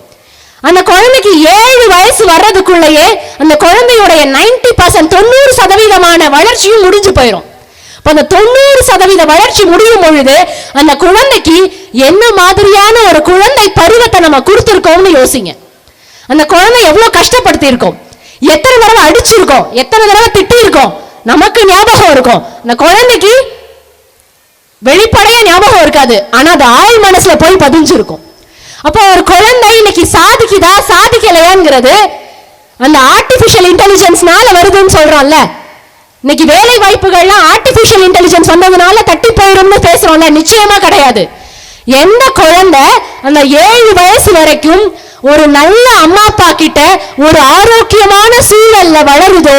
B: அந்த குழந்தைக்கு 7 வயசு வர்றதுக்குள்ளேயே அந்த குழந்தையுடைய 90% வளர்ச்சியும் முடிஞ்சு போயிடும். அந்த 90% வளர்ச்சி முடியும் பொழுது அந்த குழந்தைக்கு என்ன மாதிரியான ஒரு குழந்தை பருவத்தை நம்ம கொடுத்திருக்கோம்னு யோசிங்க. அந்த குழந்தை எவ்வளவு கஷ்டப்படுத்தி இருக்கோம், எத்தனை தடவை அடிச்சிருக்கோம், எத்தனை தடவை திட்டி இருக்கோம், நமக்கு ஞாபகம் இருக்கும். அந்த குழந்தைக்கு வெளிப்படையா ஞாபகம் இருக்காது, ஆனா அது ஆள் மனசுல போய் பதிஞ்சிருக்கும். அப்போ ஒரு குழந்தை இன்னைக்கு சாதிக்குதா சாதிக்கலையாங்கிறது அந்த ஆர்டிபிஷியல் இன்டெலிஜென்ஸ்னால வருதுன்னு சொல்றோம்ல. இன்னைக்கு வேலை வாய்ப்புகள்லாம் ஆர்டிபிஷியல் இன்டெலிஜென்ஸ் வந்ததுனால தட்டி போயிடும்னு பேசுறோம்ல, நிச்சயமா கிடையாது. எந்த குழந்தை அந்த 7 வயசு வரைக்கும் ஒரு நல்ல அம்மா அப்பா கிட்ட ஒரு ஆரோக்கியமான சூழல்ல வளருதோ,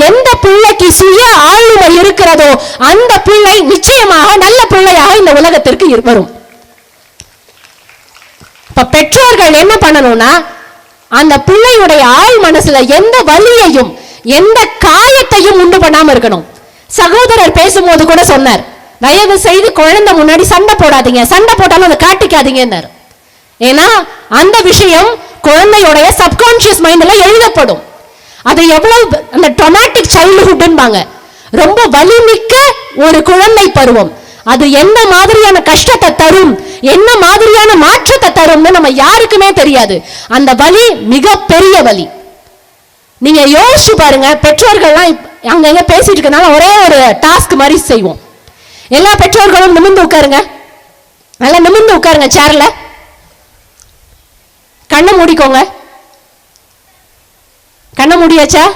B: எந்த பிள்ளைக்கு சுய ஆளுமை இருக்கிறதோ அந்த பிள்ளை நிச்சயமாக நல்ல பிள்ளையாக இந்த உலகத்திற்கு வரும். இப்ப பெற்றோர்கள் என்ன பண்ணணும்னா, அந்த பிள்ளையுடைய ஆள் மனசுல எந்த வலியையும் எந்த காயத்தையும் உண்டு பண்ணாம இருக்கணும். சகோதரர் பேசும்போது கூட சொன்னார், தயவு செய்து குழந்தை முன்னாடி சண்டை போடாதீங்க, சண்டை போட்டாலும் அதை காட்டிக்காதீங்கன்னாரு. ஏன்னா அந்த விஷயம் குழந்தையுடைய சப்கான்ஷியஸ் மைண்ட்ல எழுதப்படும். அது எவ்வளவு அந்த ட்ராமாட்டிக் சைல்ட்ஹுட்பாங்க, ரொம்ப வலிமிக்க ஒரு குழந்தை பருவம். அது என்ன மாதிரியான கஷ்டத்தை தரும், என்ன மாதிரியான மாற்றத்தை தரும்னு நம்ம யாருக்குமே தெரியாது. அந்த வலி மிக பெரிய வலி. நீங்க யோசிச்சு பாருங்க. பெற்றோர்கள்லாம் அங்கங்க பேசிட்டு இருக்கனால ஒரே ஒரு டாஸ்க் மாதிரி செய்வோம். எல்லா பெற்றோர்களும் நிமிர்ந்து உட்காருங்க, நல்லா நிமிர்ந்து உட்காருங்க சேர்ல. கண்ணை மூடிக்கோங்க. கண்ணை மூடியாச்சா?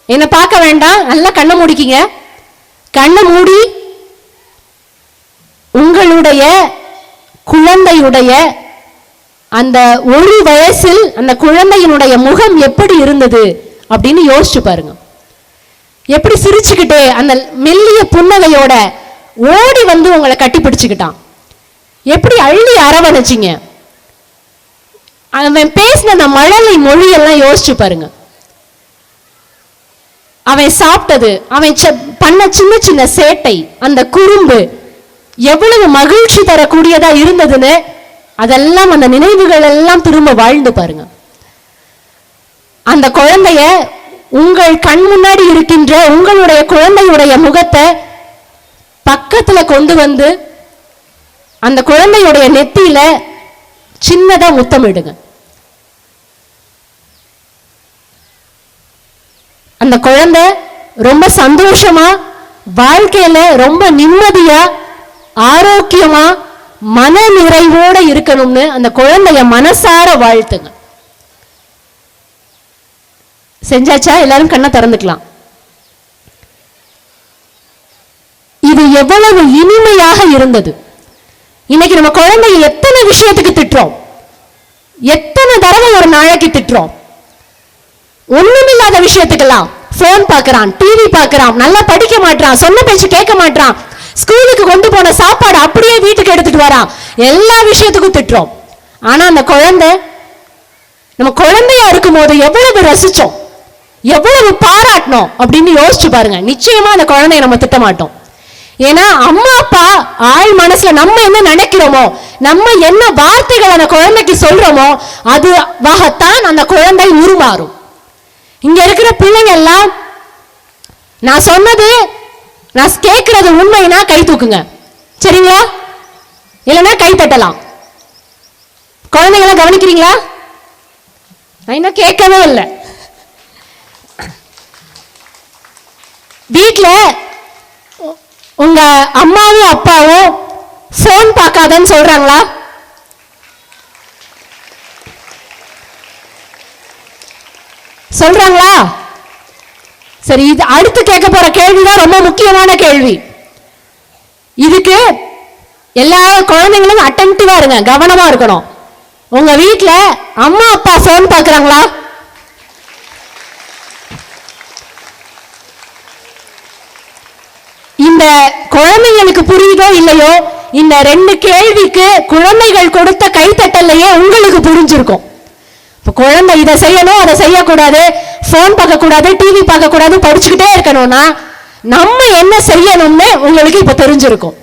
B: என்ன பார்க்க வேண்டாம், நல்லா கண்ணை மூடிக்கிங்க. கண்ணை மூடி உங்களுடைய குழந்தையுடைய அந்த 1 வயசில் அந்த குழந்தையினுடைய முகம் எப்படி இருந்தது அப்படின்னு யோசிச்சு பாருங்க. எப்படி சிரிச்சுக்கிட்டே அந்த மெல்லிய புன்னகையோட ஓடி வந்து உங்களை கட்டி பிடிச்சுக்கிட்டான், எப்படி அள்ளி அரவணைச்சிங்க. அவன் பேசின அந்த மழலை மொழியெல்லாம் யோசிச்சு பாருங்க. அவன் சாப்பிட்டது, அவன் பண்ண சின்ன சின்ன சேட்டை, அந்த குறும்பு எவ்வளவு மகிழ்ச்சி தரக்கூடியதா இருந்ததுன்னு அதெல்லாம் அந்த நினைவுகள் எல்லாம் திரும்ப வாழ்ந்து பாருங்க. அந்த குழந்தைய உங்கள் கண் முன்னாடி இருக்கின்ற உங்களுடைய குழந்தையுடைய முகத்தை பக்கத்துல கொண்டு வந்து அந்த குழந்தையுடைய நெத்தியில சின்னதா முத்தமிடுங்க. அந்த குழந்தை ரொம்ப சந்தோஷமா வாழ்க்கையில ரொம்ப நிம்மதியா ஆரோக்கியமா மன நிறைவோட இருக்கணும்னு அந்த குழந்தைய மனசார வாழ்த்துங்க. செஞ்சாச்சா? எல்லாரும் கண்ணை திறந்துக்கலாம். இது எவ்வளவு இனிமையாக இருந்தது. இன்னைக்கு நம்ம குழந்தைய எத்தனை விஷயத்துக்கு திட்டுறோம், எத்தனை தடவை ஒரு நாளைக்கு திட்டுறோம். ஒண்ணுமில்லாத விஷயத்துக்கெல்லாம் போன் பார்க்கறான், டிவி பார்க்கறான், நல்லா படிக்க மாட்டான், சொன்ன பேச்சு கேட்க மாட்டான், ஸ்கூலுக்கு கொண்டு போன சாப்பாடு அப்படியே வீட்டுக்கு எடுத்துட்டு வரான், எல்லா விஷயத்துக்கும் திட்டுறோம். ஆனா அந்த குழந்தை நம்ம குழந்தையா இருக்கும் போது எவ்வளவு ரசிச்சோம், எவ்வளவு பாராட்டணும் அப்படின்னு யோசிச்சு பாருங்க. நிச்சயமா அந்த குழந்தைய நம்ம திட்ட மாட்டோம். ஏன்னா அம்மா அப்பா ஆள் மனசுல நம்ம என்ன நினைக்கிறோமோ, நம்ம என்ன வார்த்தைகள் அந்த குழந்தைக்கு சொல்றோமோ அதுவாகத்தான் அந்த குழந்தை உருமாறும். இங்க இருக்கிற பிள்ளைங்க எல்லாம் நான் சொன்னது நான் கேட்கறது உண்மைனா கை தூக்குங்க, சரிங்களா? இல்லைன்னா கை தட்டலாம். குழந்தைங்கள கவனிக்கிறீங்களா? நான் இன்னும் கேட்கவே இல்லை. வீட்டில் உங்க அம்மாவும் அப்பாவும் போன் பார்க்காதன்னு சொல்றாங்களா? சொல்றாங்களா? சரி, இது அடுத்து கேட்க போற கேள்விதான் ரொம்ப முக்கியமான கேள்வி. இதுக்கு எல்லா குழந்தைங்களும் அட்டென்டிவா இருங்க, கவனமா இருக்கணும். உங்க வீட்டுல அம்மா அப்பா போன் பார்க்கறாங்களா? இந்த குழந்தைங்களுக்கு புரியுதோ இல்லையோ, இந்த 2 கேள்விக்கு குழந்தைகள் கொடுத்த கைத்தட்டல்லையே உங்களுக்கு புரிஞ்சிருக்கும். குழந்தை இதை செய்யணும், அதை செய்யக்கூடாது, போன் பார்க்க கூடாது, டிவி பார்க்க கூடாது, படிச்சுக்கிட்டே இருக்கணும்னா நம்ம என்ன செய்யணும்னு உங்களுக்கு இப்ப தெரிஞ்சிருக்கும்.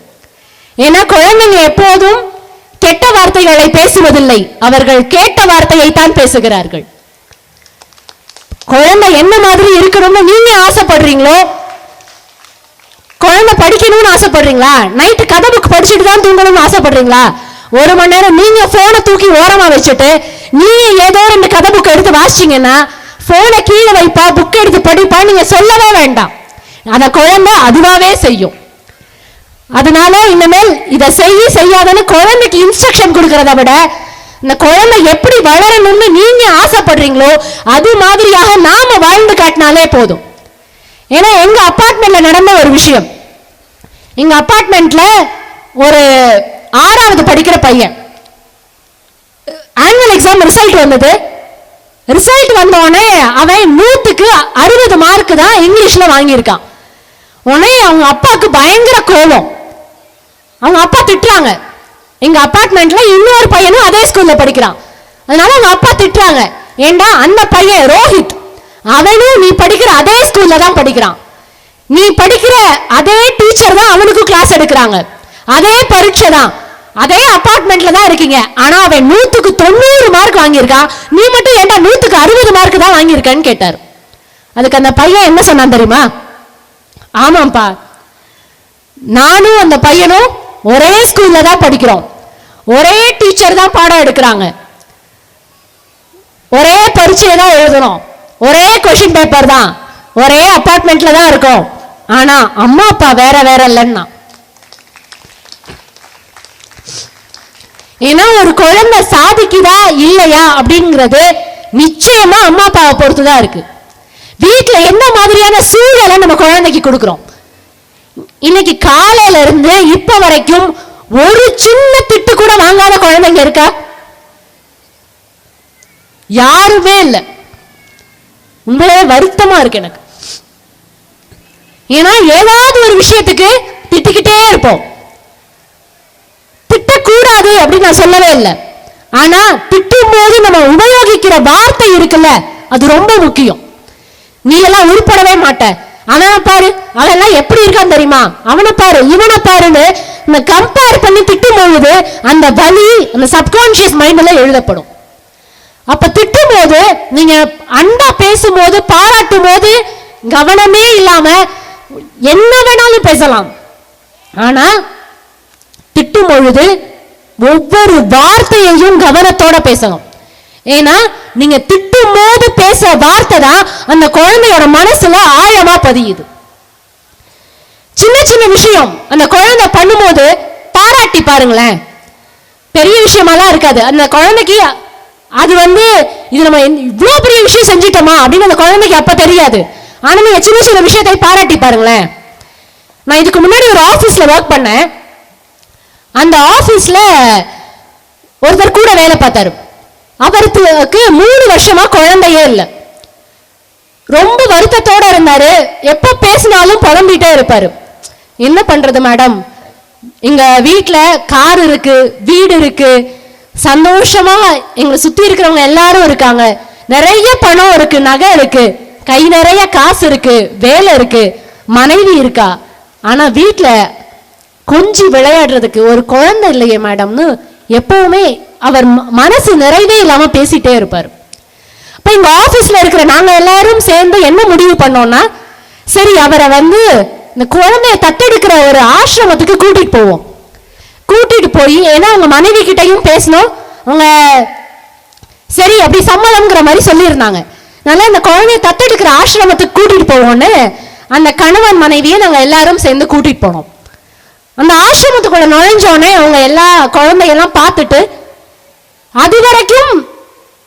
B: ஏன்னா குழந்தைங்க எப்போதும் கெட்ட வார்த்தைகளை பேசுவதில்லை, அவர்கள் கேட்ட வார்த்தையை தான் பேசுகிறார்கள். குழந்தை என்ன மாதிரி இருக்கணும்னு நீங்க ஆசைப்படுறீங்களோ, குழந்தை படிக்கணும்னு ஆசைப்படுறீங்களா, நைட்டு கதை புக் படிச்சுட்டு தான் தூங்கணும்னு ஆசைப்படுறீங்களா, 1 மணி நேரம் நீங்க போனை தூக்கி ஓரமா வச்சுட்டு நீங்க ஏதோ 2 கதை புக் எடுத்து வாசிச்சீங்கன்னா போனை கீழே வைப்பா, புக் எடுத்து படிப்பா, நீங்க சொல்லவே வேண்டாம், அத குழந்தை அதுவாவே செய்யும். அதனால இனிமேல் இதை செய்யாதன்னு குழந்தைக்கு இன்ஸ்ட்ரக்ஷன் கொடுக்கறத விட இந்த குழந்தை எப்படி வளரணும்னு நீங்க ஆசைப்படுறீங்களோ அது மாதிரியாக நாம வாழ்ந்து காட்டினாலே போதும். ஏன்னா எங்க அபார்ட்மெண்ட்ல நடந்த ஒரு விஷயம், எங்க அபார்ட்மெண்ட்ல ஒரு 6வது படிக்கிற பையன் ஆனுவல் எக்ஸாம் ரிசல்ட் வந்தது. ரிசல்ட் வந்தோடனே அவன் 100க்கு 60 மார்க் தான் இங்கிலீஷ்ல வாங்கியிருக்கான். உடனே அவங்க அப்பாவுக்கு பயங்கர கோபம். அவங்க அப்பா திட்டுறாங்க. எங்க அபார்ட்மெண்ட்ல இன்னொரு பையனும் அதே ஸ்கூல்ல படிக்கிறான். அதனால அவங்க அப்பா திட்டுறாங்க, ஏண்டா அந்த பையன் ரோஹித் அவனும் நீ படிக்கிற அதே ஸ்கூல்ல தான் படிக்கிறான், நீ படிக்கிற அதே டீச்சர் தான் அவனுக்கும் கிளாஸ் எடுக்கிறாங்க, அதே பரீட்சை தான், அதே அபார்ட்மெண்ட்ல தான் இருக்கீங்க, ஆனா அவன் 100க்கு 90 மார்க் வாங்கியிருக்கான், நீ மட்டும் ஏண்டா 100க்கு 60 மார்க் தான் வாங்கியிருக்கன்னு கேட்டார். அதுக்கு அந்த பையன் என்ன சொன்னான் தெரியுமா? ஆமாப்பா, நானும் அந்த பையனும் ஒரே ஸ்கூல்ல தான் படிக்கிறோம், ஒரே டீச்சர் தான் பாடம் எடுக்கிறாங்க, ஒரே பரீட்சையை தான் எழுதுறோம், ஒரே கொஸ்டின் பேப்பர் தான், ஒரே அபார்ட்மெண்ட்ல தான் இருக்கோம், ஆனா அம்மா அப்பா வேற வேற இல்லைன்னா. ஏன்னா ஒரு குழந்தை சாதிக்குதா இல்லையா அப்படிங்கிறது நிச்சயமா அம்மா அப்பாவை பொறுத்துதான் இருக்கு. வீட்டுல எந்த மாதிரியான சூழலை நம்ம குழந்தைக்கு கொடுக்கிறோம். இன்னைக்கு காலையில இருந்து இப்ப வரைக்கும் ஒரு சின்ன திட்டு கூட வாங்காத குழந்தைங்க இருக்கா? யாருமே இல்லை. உண்மையே வருத்தமா இருக்கு எனக்கு. ஏன்னா ஏதாவது ஒரு விஷயத்துக்கு திட்டிக்கிட்டே இருப்போம். திட்டக்கூடாது அப்படின்னு நான் சொல்லவே இல்லை, ஆனா திட்டும் போது நம்ம உபயோகிக்கிற வார்த்தை இருக்குல்ல, அது ரொம்ப முக்கியம். நீ எல்லாம் உருப்படவே மாட்ட, அவனை பாரு, அவெல்லாம் எப்படி இருக்கான் தெரியுமா, அவனை பாரு, இவனை பாருன்னு இந்த கம்பேர் பண்ணி திட்டும் பொழுது அந்த வலி அந்த சப்கான்சியஸ் மைண்ட்ல எழுதப்படும். அப்ப திட்டும் போது நீங்க அன்பா பேசும்போது பாராட்டும் போது கவனமே இல்லாம என்ன வேணாலும் பேசலாம், ஆனா திட்டும் பொழுது ஒவ்வொரு வார்த்தையையும் கவனத்தோட பேசணும். ஏன்னா நீங்க திட்டும் போது பேச வார்த்தை தான் அந்த குழந்தையோட மனசுல ஆழமா பதியுது. சின்ன சின்ன விஷயம் அந்த குழந்தை பண்ணும்போது பாராட்டி பாருங்களேன், பெரிய விஷயமாலாம் இருக்காது. அந்த குழந்தைக்கு அது இது நம்ம இவ்வளவு பெரிய விஷயம் செஞ்சிட்டோமா அப்படின்னு அந்த குழந்தைக்கு அப்ப தெரியாது. ஆனா நீங்க சின்ன சின்ன விஷயத்தை பாராட்டி பாருங்களேன். நான் இதுக்கு முன்னாடி ஒரு ஆபீஸ்ல ஒர்க் பண்ணேன். அந்த ஆபீஸ்ல ஒருத்தர் கூட வேலை பார்த்தாரு. அவருக்கு 3 வருஷமா குழந்தையே இல்லை. ரொம்ப வருத்தத்தோட இருந்தாரு. எப்ப பேசினாலும் புலம்பிட்டே இருப்பாரு. என்ன பண்றது மேடம், எங்க வீட்டுல கார் இருக்கு, வீடு இருக்கு, சந்தோஷமா எங்களை சுத்தி இருக்கிறவங்க எல்லாரும் இருக்காங்க, நிறைய பணம் இருக்கு, நகை இருக்கு, கை நிறைய காசு இருக்கு, வேலை இருக்கு, மனைவி இருக்கா, ஆனா வீட்டுல கொஞ்சி விளையாடுறதுக்கு ஒரு குழந்தை இல்லையே மேடம்னு எப்பவுமே அவர் மனசு நிறைவே இல்லாம பேசிட்டே இருப்பார். அப்ப எங்க ஆபீஸ்ல இருக்கிற நாங்க எல்லாரும் சேர்ந்து என்ன முடிவு பண்ணோம்னா, சரி அவரை இந்த குழந்தைய தத்தெடுக்கிற ஒரு ஆசிரமத்துக்கு கூட்டிட்டு போவோம். கூட்டிட்டு போய், ஏன்னா அவங்க மனைவி கிட்டையும் பேசணும், அவங்க சரி அப்படி சம்மதம்ங்கிற மாதிரி சொல்லியிருந்தாங்க. அதனால அந்த குழந்தைய தத்தெடுக்கிற ஆசிரமத்துக்கு கூட்டிட்டு போவோம்னு அந்த கணவன் மனைவியை நாங்க எல்லாரும் சேர்ந்து கூட்டிட்டு போனோம். அந்த ஆசிரமத்துக்குள்ள நுழைஞ்சோடனே அவங்க எல்லா குழந்தையெல்லாம் பார்த்துட்டு, அது வரைக்கும்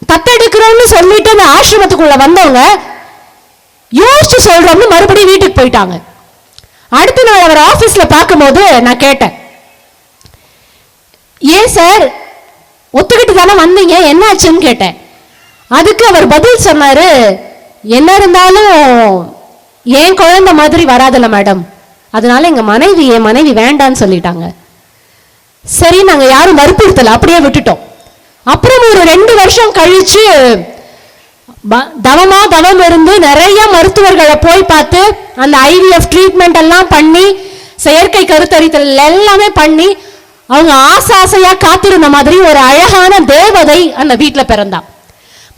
B: தத்தெடுக்கிறோம்னு சொல்லிட்டு அந்த ஆசிரமத்துக்குள்ள வந்தவங்க யோசிச்சு சொல்றோம்னு மறுபடியும் வீட்டுக்கு போயிட்டாங்க. அடுத்த நாள் அவர் ஆபீஸ்ல பார்க்கும்போது நான் கேட்டேன், ஏன் சார் ஒத்துக்கிட்டு தானே வந்தீங்க, என்ன ஆச்சுன்னு கேட்டேன். அதுக்கு அவர் பதில் சொன்னாரு, என்ன இருந்தாலும் என் குழந்தை மாதிரி வராதுல்ல மேடம், அதனால என் மனைவி வேண்டான்னு சொல்லிட்டாங்க. சரி நாங்க யாரும் வற்புறுத்தல, அப்படியே விட்டுட்டோம். அப்புறம் ஒரு 2 வருஷம் கழிச்சு தவம் இருந்து நிறைய மருத்துவர்களை போய் பார்த்து அந்த ஐவிஎஃப் ட்ரீட்மெண்ட் எல்லாம் பண்ணி செயற்கை கருத்தரித்தல் எல்லாமே பண்ணி அவங்க ஆசையா காத்திருந்த மாதிரி ஒரு அழகான தேவதை அந்த வீட்டுல பிறந்தா.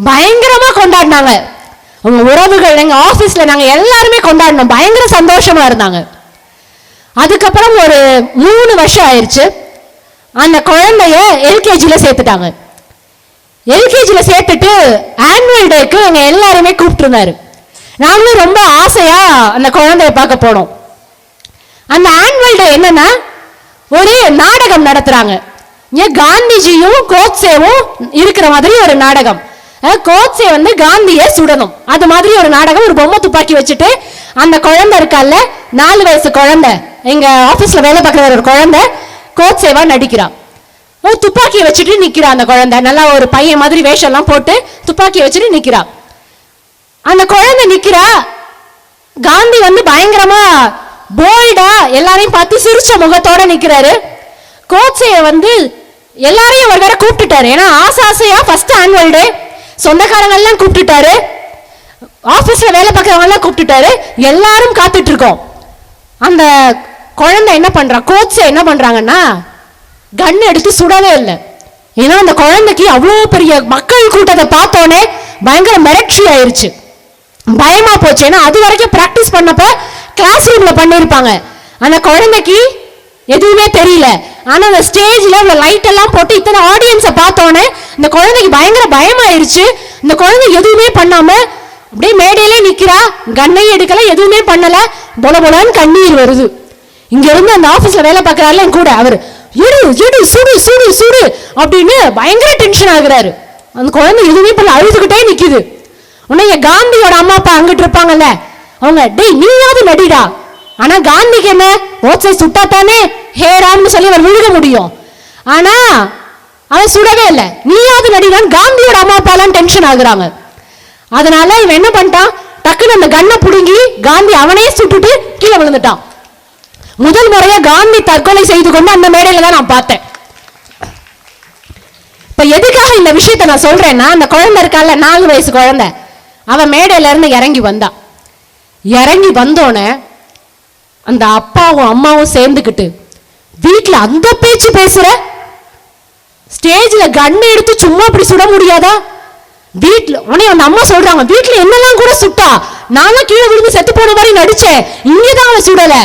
B: பயங்கரமா கொண்டாடினாங்க அவங்க உறவுகள், எங்க ஆபீஸ்ல நாங்க எல்லாருமே கொண்டாடினோம், பயங்கர சந்தோஷமா இருந்தாங்க. அதுக்கப்புறம் ஒரு 3 வருஷம் ஆயிடுச்சு. அந்த குழந்தைய எல்கேஜில சேர்த்துட்டாங்க. எல்கேஜில சேர்த்துட்டு ஆனுவல் டேக்கு எங்க எல்லாருமே கூப்பிட்டுருந்தாரு. நாங்களும் ரொம்ப ஆசையா அந்த குழந்தைய பார்க்க போனோம். அந்த ஆனுவல் டே என்னன்னா ஒரு நாடகம் நடத்துறாங்க. காந்திஜியும் கோட்சேவும் இருக்கிற மாதிரி ஒரு நாடகம். கோட்சே காந்தியை சுடணும், அது மாதிரி ஒரு நாடகம். ஒரு பொம்மை துப்பாக்கி வச்சுட்டு அந்த குழந்தை இருக்கால, 4 வயசு குழந்தை, எங்க ஆபீஸ்ல வேலை பார்க்குற ஒரு குழந்தை கோட்சேவா நடிக்கிறான். துப்பாக்கியை வச்சுட்டு நிக்கிறா அந்த குழந்தை, நல்லா ஒரு பையன் மாதிரி வேஷம் எல்லாம் போட்டு துப்பாக்கியை வச்சுட்டு நிக்கிறா. அந்த குழந்தை நிக்கிறா. காந்தி பயங்கரமா போல்டா எல்லாரையும் பார்த்து சிரிச்ச முகத்தோட நிக்கிறாரு. கோட்சேய எல்லாரையும் அவர் வேற கூப்பிட்டுட்டாரு. ஏன்னா ஆசையா ஃபர்ஸ்ட் ஆனுவல் டே சொந்தக்காரங்க எல்லாம் கூப்பிட்டுட்டாரு, ஆபீஸ்ல வேலை பார்க்கறவங்க எல்லாம் கூப்பிட்டுட்டாரு. எல்லாரும் காத்துட்டு இருக்கோம். அந்த குழந்தை என்ன பண்றா, கோட்சே என்ன பண்றாங்கன்னா கன் எடுத்து சுடவே இல்லை. ஏன்னா அந்த குழந்தைக்கு அவ்வளவு பெரிய மக்கள் கூட்டத்தை பார்த்தோன்னே பயங்கர மிரட்சி ஆயிருச்சு, பயமா போச்சு. ஏன்னா அது வரைக்கும் பிராக்டிஸ் பண்ணப்ப கிளாஸ் ரூம்ல பண்ணிருப்பாங்க. அந்த குழந்தைக்கு எதுவுமே தெரியல. ஆனா அந்த ஸ்டேஜ்ல லைட் எல்லாம் போட்டு இத்தனை ஆடியன்ஸை பார்த்தோன்னே இந்த குழந்தைக்கு பயங்கர பயமாயிருச்சு. இந்த குழந்தை எதுவுமே பண்ணாம அப்படியே மேடையிலே நிக்கிறா, கண்ணையும் எடுக்கல, எதுவுமே பண்ணல. பொல பொலன்னு கண்ணீர் வருது. இங்க இருந்து அந்த ஆபீஸ்ல வேலை பார்க்கறாருல என் கூட, அவர் எடு எடு சுடு சுடு சுடு அப்படின்னு பயங்கர டென்ஷன் ஆகுறாரு. அந்த குழந்தை எதுவுமே பண்ணல, அழுதுகிட்டே நிக்குது. உன்னைய காந்தியோட அம்மா அப்பா அங்கிட்டு இருப்பாங்கல்ல, அவங்க டேய் நீயாவது நடிடா. ஆனா காந்திக்கு என்ன, ஓட்சை சுட்டா தானே ஹேரான்னு சொல்லி அவர் விழுக முடியும். ஆனா அவன் சுடவே இல்லை, நீயாவது நடிடான்னு காந்தியோட அம்மா அப்பா எல்லாம் டென்ஷன் ஆகுறாங்க. அதனால இவன் என்ன பண்ணிட்டான், டக்குன்னு அந்த கண்ணை புடுங்கி காந்தி அவனே சுட்டுட்டு கீழே விழுந்துட்டான். முதல் முறையா காந்தி தற்கொலை செய்து கொண்டு அந்த மேடையில தான் நான் பார்த்தேன். இப்ப எதுக்காக இந்த விஷயத்த நான் சொல்றேன்னா, அந்த குழந்தை இருக்கால 4 வயசு குழந்தை, அவன் மேடையில இருந்து இறங்கி வந்தா. இறங்கி வந்தோடனே அந்த அப்பாவும் அம்மாவும் சேர்ந்துக்கிட்டு வீட்டுல அந்த பேச்சு பேசுற, ஸ்டேஜ்ல கண்ணை எடுத்து சும்மா அப்படி சுட முடியாதா? வீட்டுல உடனே அந்த அம்மா சொல்றாங்க, வீட்டுல என்னெல்லாம் கூட சுட்டா, நானும் கீழே விழுந்து செத்து போன மாதிரி நடிச்சேன், இங்கதான் அவன் சுடல.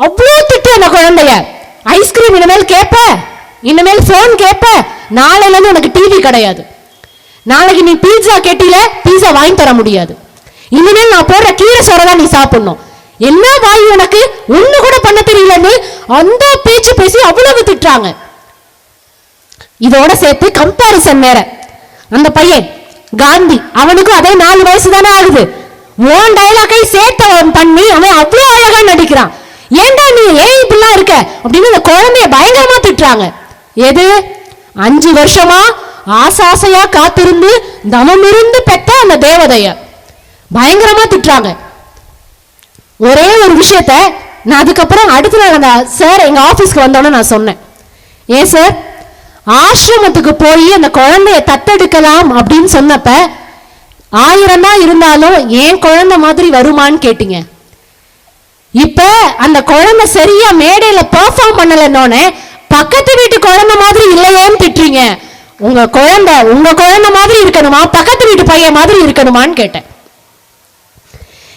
B: அவ்வளோ திட்டு அந்த குழந்தைய. ஐஸ்கிரீம் இனிமேல் கேட்ப, இனிமேல் போன் கேட்ப, நாளையில இருந்து உனக்கு டிவி கிடையாது, நாளைக்கு நீ பீட்சா கேட்டில பீட்சா வாங்கி தர முடியாது, இனிமேல் நான் போடுற கீரை சோறதான் நீ சாப்பிடணும், என்ன வாய் உனக்கு ஒண்ணு கூட பண்ண தெரியலன்னு அந்த பேச்சு பேசி அவ்வளவு திட்டுறாங்க. இதோட சேர்த்து கம்பாரிசன் வேற. அந்த பையன் காந்தி, அவனுக்கும் அதே 4 வயசு தானே ஆகுது. ஓன் டயலாக்கை சேர்த்து அவன் பண்ணி அவன் அவ்வளவு அழகா நடிக்கிறான். ஏண்டா நீ ஏன் இப்படிலாம் இருக்க அப்படின்னு அந்த குழந்தைய பயங்கரமா திட்டுறாங்க. எது 5 வருஷமா ஆசாசையா காத்திருந்து தமம் இருந்து பெற்ற அந்த தேவதைய பயங்கரமா திட்டுறாங்க. ஒரே ஒரு விஷயத்த நான் அதுக்கப்புறம் அடுத்த நாள் அந்த சார் எங்க ஆபீஸ்க்கு வந்தோன்னு நான் சொன்னேன், ஏன் சார் ஆசிரமத்துக்கு போய் அந்த குழந்தைய தத்தெடுக்கலாம் அப்படின்னு சொன்னப்ப 1000 தான் இருந்தாலும் ஏன் குழந்தை மாதிரி வருமான்னு கேட்டீங்க. இப்ப அந்த குழந்தை சரியா மேடையில பெர்ஃபார்ம் பண்ணலன்னோனே பக்கத்து வீட்டு குழந்தை மாதிரி இல்லையேன்னு திட்டுறீங்க. உங்க குழந்தை மாதிரி இருக்கணுமா, பக்கத்து வீட்டு பையன் மாதிரி இருக்கணுமான்னு கேட்டேன்.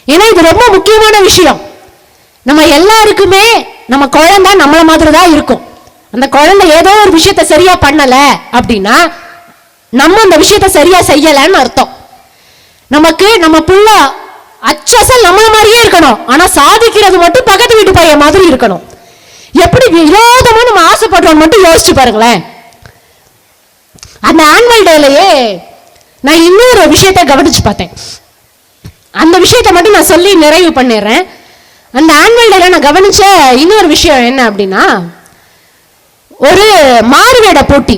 B: ஏன்னா இது ரொம்ப முக்கியமான விஷயம். நம்ம எல்லாருக்குமே நம்ம குழந்தை நம்மள மாதிரி தான் இருக்கும். அந்த குழந்தை ஏதோ ஒரு விஷயத்த சரியா பண்ணல அப்படின்னா நம்ம அந்த விஷயத்த சரியா செய்யலன்னு அர்த்தம். நமக்கு நம்ம புள்ள அச்சசல் நம்மள மாதிரியே இருக்கணும், ஆனா சாதிக்கிறது மட்டும் பக்கத்து வீட்டு பையன் மாதிரி இருக்கணும். எப்படி விரோதமா நம்ம ஆசைப்படுறோம் மட்டும் யோசிச்சு பாருங்களேன். அந்த ஆனுவல் டேலயே நான் இன்னொரு விஷயத்த கவனிச்சு பார்த்தேன். அந்த விஷயத்த மட்டும் நான் சொல்லி நிறைவு பண்ணிடுறேன். அந்த ஆனுவல் டேல நான் கவனிச்ச இன்னொரு விஷயம் என்ன அப்படின்னா, ஒரு மாறுவேட போட்டி.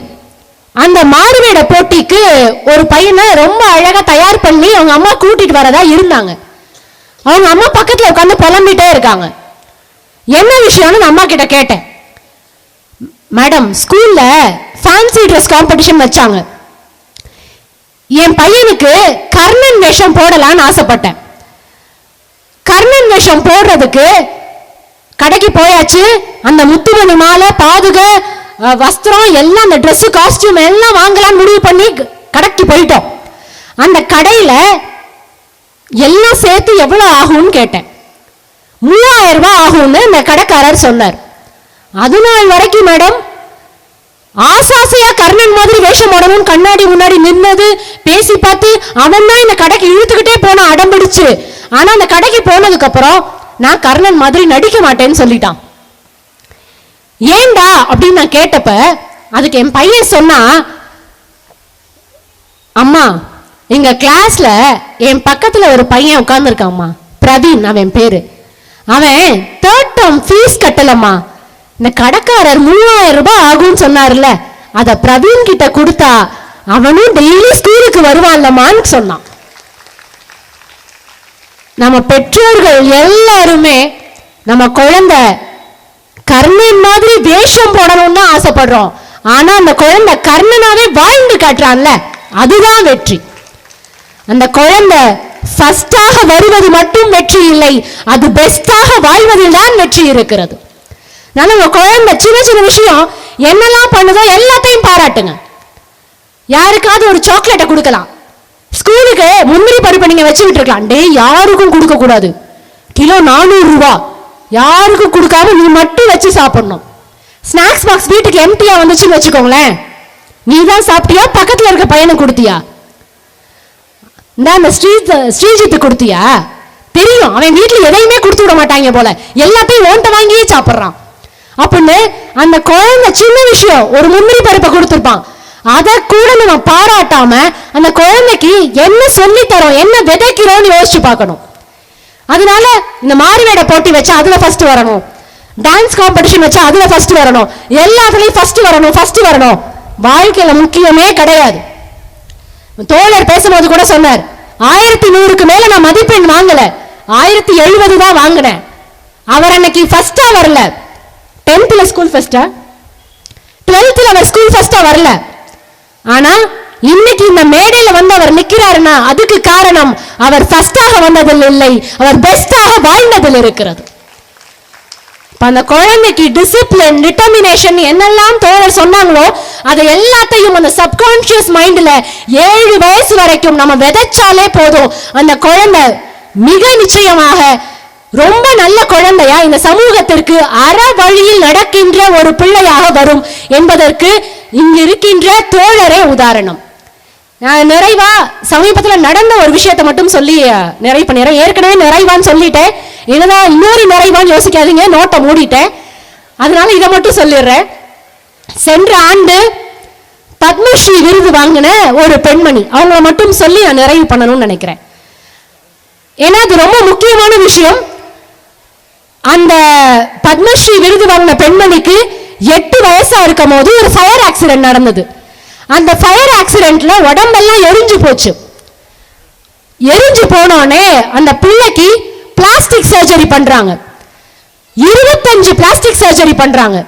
B: அந்த மாறுவேட போட்டிக்கு ஒரு பையனை ரொம்ப அழகா தயார் பண்ணி அவங்க அம்மா கூட்டிட்டு வரதா இருந்தாங்க. அவங்க அம்மா பக்கத்துல உட்காந்து புலம்பிட்டே இருக்காங்க. என்ன விஷயம்னு நான் அம்மா கிட்ட கேட்டேன். மேடம், ஸ்கூல்ல ஃபேன்சி ட்ரெஸ் காம்படிஷன் வச்சாங்க. என் பையனுக்கு கர்ணன் வேஷம் போடலான்னு ஆசைப்பட்டேன். கர்ணன் வேஷம் போடுறதுக்கு கடைக்கு போயாச்சு. அந்த முத்துமணி மாலை, பாதுகை, வஸ்திரம் எல்லாம், அந்த ட்ரெஸ், காஸ்டியூம் எல்லாம் வாங்கலாம்னு முடிவு பண்ணி கடைக்கு போயிட்டோம். அந்த கடையில எல்லாம் சேர்த்து எவ்வளவு ஆகும்னு கேட்டேன். 3000 ரூபாய் ஆகும்னு இந்த கடைக்காரர் சொன்னார். அது நாள் வரைக்கும் மேடம் ஆசாசையா கர்ணன் மாதிரி வேஷம் போடணும் கண்ணாடி முன்னாடி நின்னது, பேசி பார்த்து அவன் தான் இந்த கடைக்கு இழுத்துக்கிட்டே போன அடம்பிடிச்சு. ஆனா அந்த கடைக்கு போனதுக்கு அப்புறம் நான் கர்ணன் மாதிரி நடிக்க மாட்டேன்னு சொல்லிட்டான். ஏண்டா அப்படின்னு நான் கேட்டப்ப அதுக்கு என் பையன் சொன்னா, அம்மா எங்க கிளாஸ்ல என் பக்கத்துல ஒரு பையன் உட்கார்ந்து இருக்காம்மா, பிரவீன் அவன் பேரு. அவன் 3rd டேர்ம் ஃபீஸ் கட்டலம்மா. இந்த கடைக்காரர் 3000 ரூபாய் ஆகும்னு சொன்னார்ல, அத பிரவீன் கிட்ட கொடுத்தா அவனும் டெய்லி ஸ்கூலுக்கு வருவான்லமான்னு சொன்னான். நம்ம பெற்றோர்கள் எல்லாருமே நம்ம குழந்தை கர்ணன் மாதிரி வேஷம் போடணும்னு ஆசைப்படுறோம். ஆனா அந்த குழந்தை கர்ணனாவே வாழ்ந்து காட்டுறான்ல, அதுதான் வெற்றி. அந்த குழந்தை ஃபர்ஸ்டாக வருவது மட்டும் வெற்றி இல்லை, அது பெஸ்டாக வாழ்வதில் தான் வெற்றி இருக்கிறது. அதனால உங்க குழந்தை சின்ன சின்ன விஷயம் என்னெல்லாம் பண்ணுதோ எல்லாத்தையும் பாராட்டுங்க. யாருக்காவது ஒரு சாக்லேட்டை கொடுக்கலாம். ஸ்கூலுக்கு முந்திரி பருப்பை நீங்க வச்சுக்கிட்டு இருக்கலாம். டே, யாருக்கும் கொடுக்க கூடாது. கிலோ 400 ரூபாய். யாருக்கும் கொடுக்காம நீ மட்டும் வச்சு சாப்பிடணும். ஸ்நாக்ஸ் பாக்ஸ் வீட்டுக்கு எம்டியா வந்துச்சுன்னு வச்சுக்கோங்களேன், நீ தான் சாப்பிட்டியா, பக்கத்துல இருக்க பையனுக்கு கொடுத்தியா? இந்த ஸ்ரீஜித்து கொடுத்தியா? தெரியும், அவன் வீட்டுல எதையுமே கொடுத்து விட மாட்டாங்க போல, எல்லாத்தையும் ஓட்ட வாங்கியே சாப்பிடுறான் அப்படின்னு அந்த குழந்தை சின்ன விஷயம் ஒரு முந்திரி பருப்பை கொடுத்துருப்பான். அதை கூட நம்ம பாராட்டாம அந்த குழந்தைக்கு என்ன சொல்லி தரோம், என்ன விதைக்கிறோம்னு யோசிச்சு பார்க்கணும். அதனால இந்த மாறுவேட போட்டி வச்சா அதுல ஃபர்ஸ்ட் வரணும், டான்ஸ் காம்படிஷன் வச்சா அதுல ஃபர்ஸ்ட் வரணும், எல்லாத்துலயும் ஃபர்ஸ்ட் வரணும். வாழ்க்கையில முக்கியமே கிடையாது. தோழர் பேசும்போது கூட சொன்னார், 1100க்கு மேல நான் மதிப்பெண் வாங்கல, 1070 தான் வாங்கினேன். அவர் அன்னைக்கு ஃபர்ஸ்டா வரல, 10th ஸ்கூல் ஃபர்ஸ்டா, 12th அவர் ஸ்கூல் ஃபர்ஸ்டா வரல. ஆனா இன்னைக்கு இந்த மேடையில வந்து அவர் நிக்கிறாருன்னா அதுக்கு காரணம் அவர் ஃபர்ஸ்டாக வந்ததில் இல்லை, அவர் பெஸ்டாக வாழ்ந்ததில் இருக்கிறது. அந்த குழந்தைக்கு டிசிப்ளின், டிட்டர்மினேஷன் என்னெல்லாம் தோழர் சொன்னாங்களோ அதை எல்லாத்தையும் அந்த சப்கான்ஷியஸ் மைண்ட்ல 7 வயசு வரைக்கும் நம்ம விதைச்சாலே போதும். அந்த குழந்தை மிக நிச்சயமாக ரொம்ப நல்ல குழந்தையா இந்த சமூகத்திற்கு அற வழியில் நடக்கின்ற ஒரு பிள்ளையாக வரும் என்பதற்கு இங்கு இருக்கின்ற தோழரே உதாரணம். நான் நிறைவா சமீபத்தில் நடந்த ஒரு விஷயத்தை மட்டும் சொல்லி நிறைவு பண்ணிடுறேன். ஏற்கனவே நிறைவான்னு சொல்லிட்டேன், என்னதான் இன்னொரு நிறைவான்னு யோசிக்காதீங்க, நோட்டை மூடிட்டேன். அதனால இதை மட்டும் சொல்லிடுறேன். சென்ற ஆண்டு பத்மஸ்ரீ விருது வாங்கின ஒரு பெண்மணி, அவங்கள மட்டும் சொல்லி நான் நிறைவு பண்ணணும்னு நினைக்கிறேன். ஏன்னா அது ரொம்ப முக்கியமான விஷயம். அந்த பத்மஸ்ரீ விருது வாங்கின பெண்மணிக்கு 8 வயசா இருக்கும் போது ஒரு ஃபயர் ஆக்சிடென்ட் நடந்தது. அந்த ஃபயர் ஆக்சிடென்ட்ல உடம்பெல்லாம் எரிஞ்சு போச்சு. எரிஞ்சு போனோடனே அந்த பிள்ளைக்கு பிளாஸ்டிக் சர்ஜரி பண்றாங்க. 25 பிளாஸ்டிக் சர்ஜரி பண்றாங்க.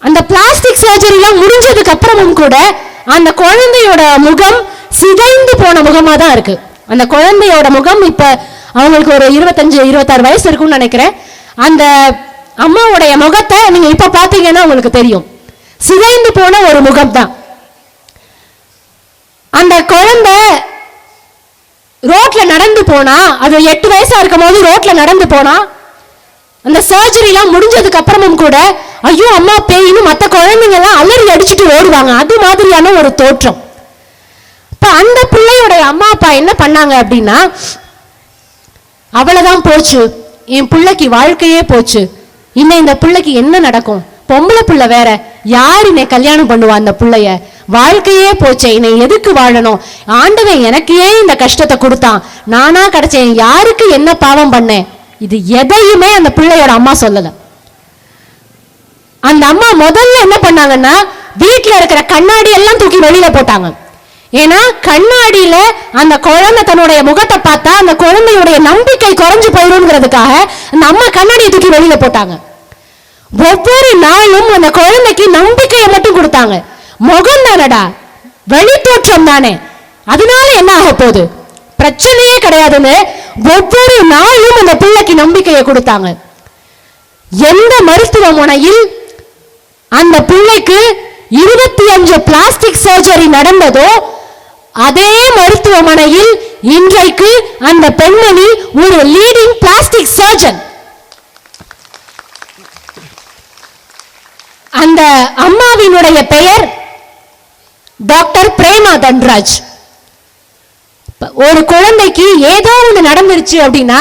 B: அந்த பிளாஸ்டிக் சர்ஜரிலாம் முடிஞ்சதுக்கு அப்புறமும் கூட அந்த குழந்தையோட முகம் சிதைந்து போன முகமா தான் இருக்கு. அந்த குழந்தையோட முகம் இப்ப அவங்களுக்கு ஒரு 25-26 வயசு இருக்கும்னு நினைக்கிறேன். அந்த அம்மாவுடைய முகத்தை நீங்க இப்ப பாத்தீங்கன்னா உங்களுக்கு தெரியும், சிதைந்து போன ஒரு முகம் தான். அந்த குழந்தை ரோட்ல நடந்து போனா, அது 8 வயசா இருக்கும் போது ரோட்ல நடந்து போனா, அந்த சர்ஜரி எல்லாம் முடிஞ்சதுக்கு அப்புறமும் கூட ஐயோ அம்மா பேயின்னு மற்ற குழந்தைங்க எல்லாம் அலறி அடிச்சுட்டு ஓடுவாங்க. அது மாதிரியான ஒரு தோற்றம். இப்ப அந்த பிள்ளையோடைய அம்மா அப்பா என்ன பண்ணாங்க அப்படின்னா, அவ்வளவுதான் போச்சு, என் பிள்ளைக்கு வாழ்க்கையே போச்சு, இன்னும் இந்த பிள்ளைக்கு என்ன நடக்கும், பொம்பளை பிள்ளை வேற, யார் என்னை கல்யாணம் பண்ணுவா, அந்த பிள்ளைய வாழ்க்கையே போச்சே, என்னை எதுக்கு வாழணும், ஆண்டவன் எனக்கு ஏன் இந்த கஷ்டத்தை கொடுத்தான், நானா கிடைச்சேன், யாருக்கு என்ன பாவம் பண்ணேன், இது எதையுமே அந்த பிள்ளையோட அம்மா சொல்லல. அந்த அம்மா முதல்ல என்ன பண்ணாங்கன்னா, வீட்டுல இருக்கிற கண்ணாடி எல்லாம் தூக்கி வெளியில போட்டாங்க. ஏன்னா கண்ணாடியில அந்த குழந்தை தன்னுடைய முகத்தை பார்த்தா அந்த குழந்தையுடைய நம்பிக்கை குறைஞ்சு போயிருங்கிறதுக்காக அந்த அம்மா கண்ணாடியை தூக்கி வெளியில போட்டாங்க. ஒவ்வொரு நாளும் அந்த குழந்தைக்கு நம்பிக்கையை மட்டும் கொடுத்தாங்க. முகம் தானடா, வெளி தோற்றம் தானே, அதனால என்ன ஆக போகுது, பிரச்சனையே கிடையாதுன்னு ஒவ்வொரு நாளும் அந்த பிள்ளைக்கு நம்பிக்கையை கொடுத்தாங்க. எந்த மருத்துவமனையில் அந்த பிள்ளைக்கு 25 பிளாஸ்டிக் சர்ஜரி நடந்ததோ அதே மருத்துவமனையில் இன்றைக்கு அந்த பெண்மணி ஒரு லீடிங் பிளாஸ்டிக் சர்ஜன். அந்த அம்மாவினுடைய பெயர் டாக்டர் பிரேமா தன்ராஜ். ஒரு குழந்தைக்கு ஏதோ ஒன்று நடந்துருச்சு அப்படின்னா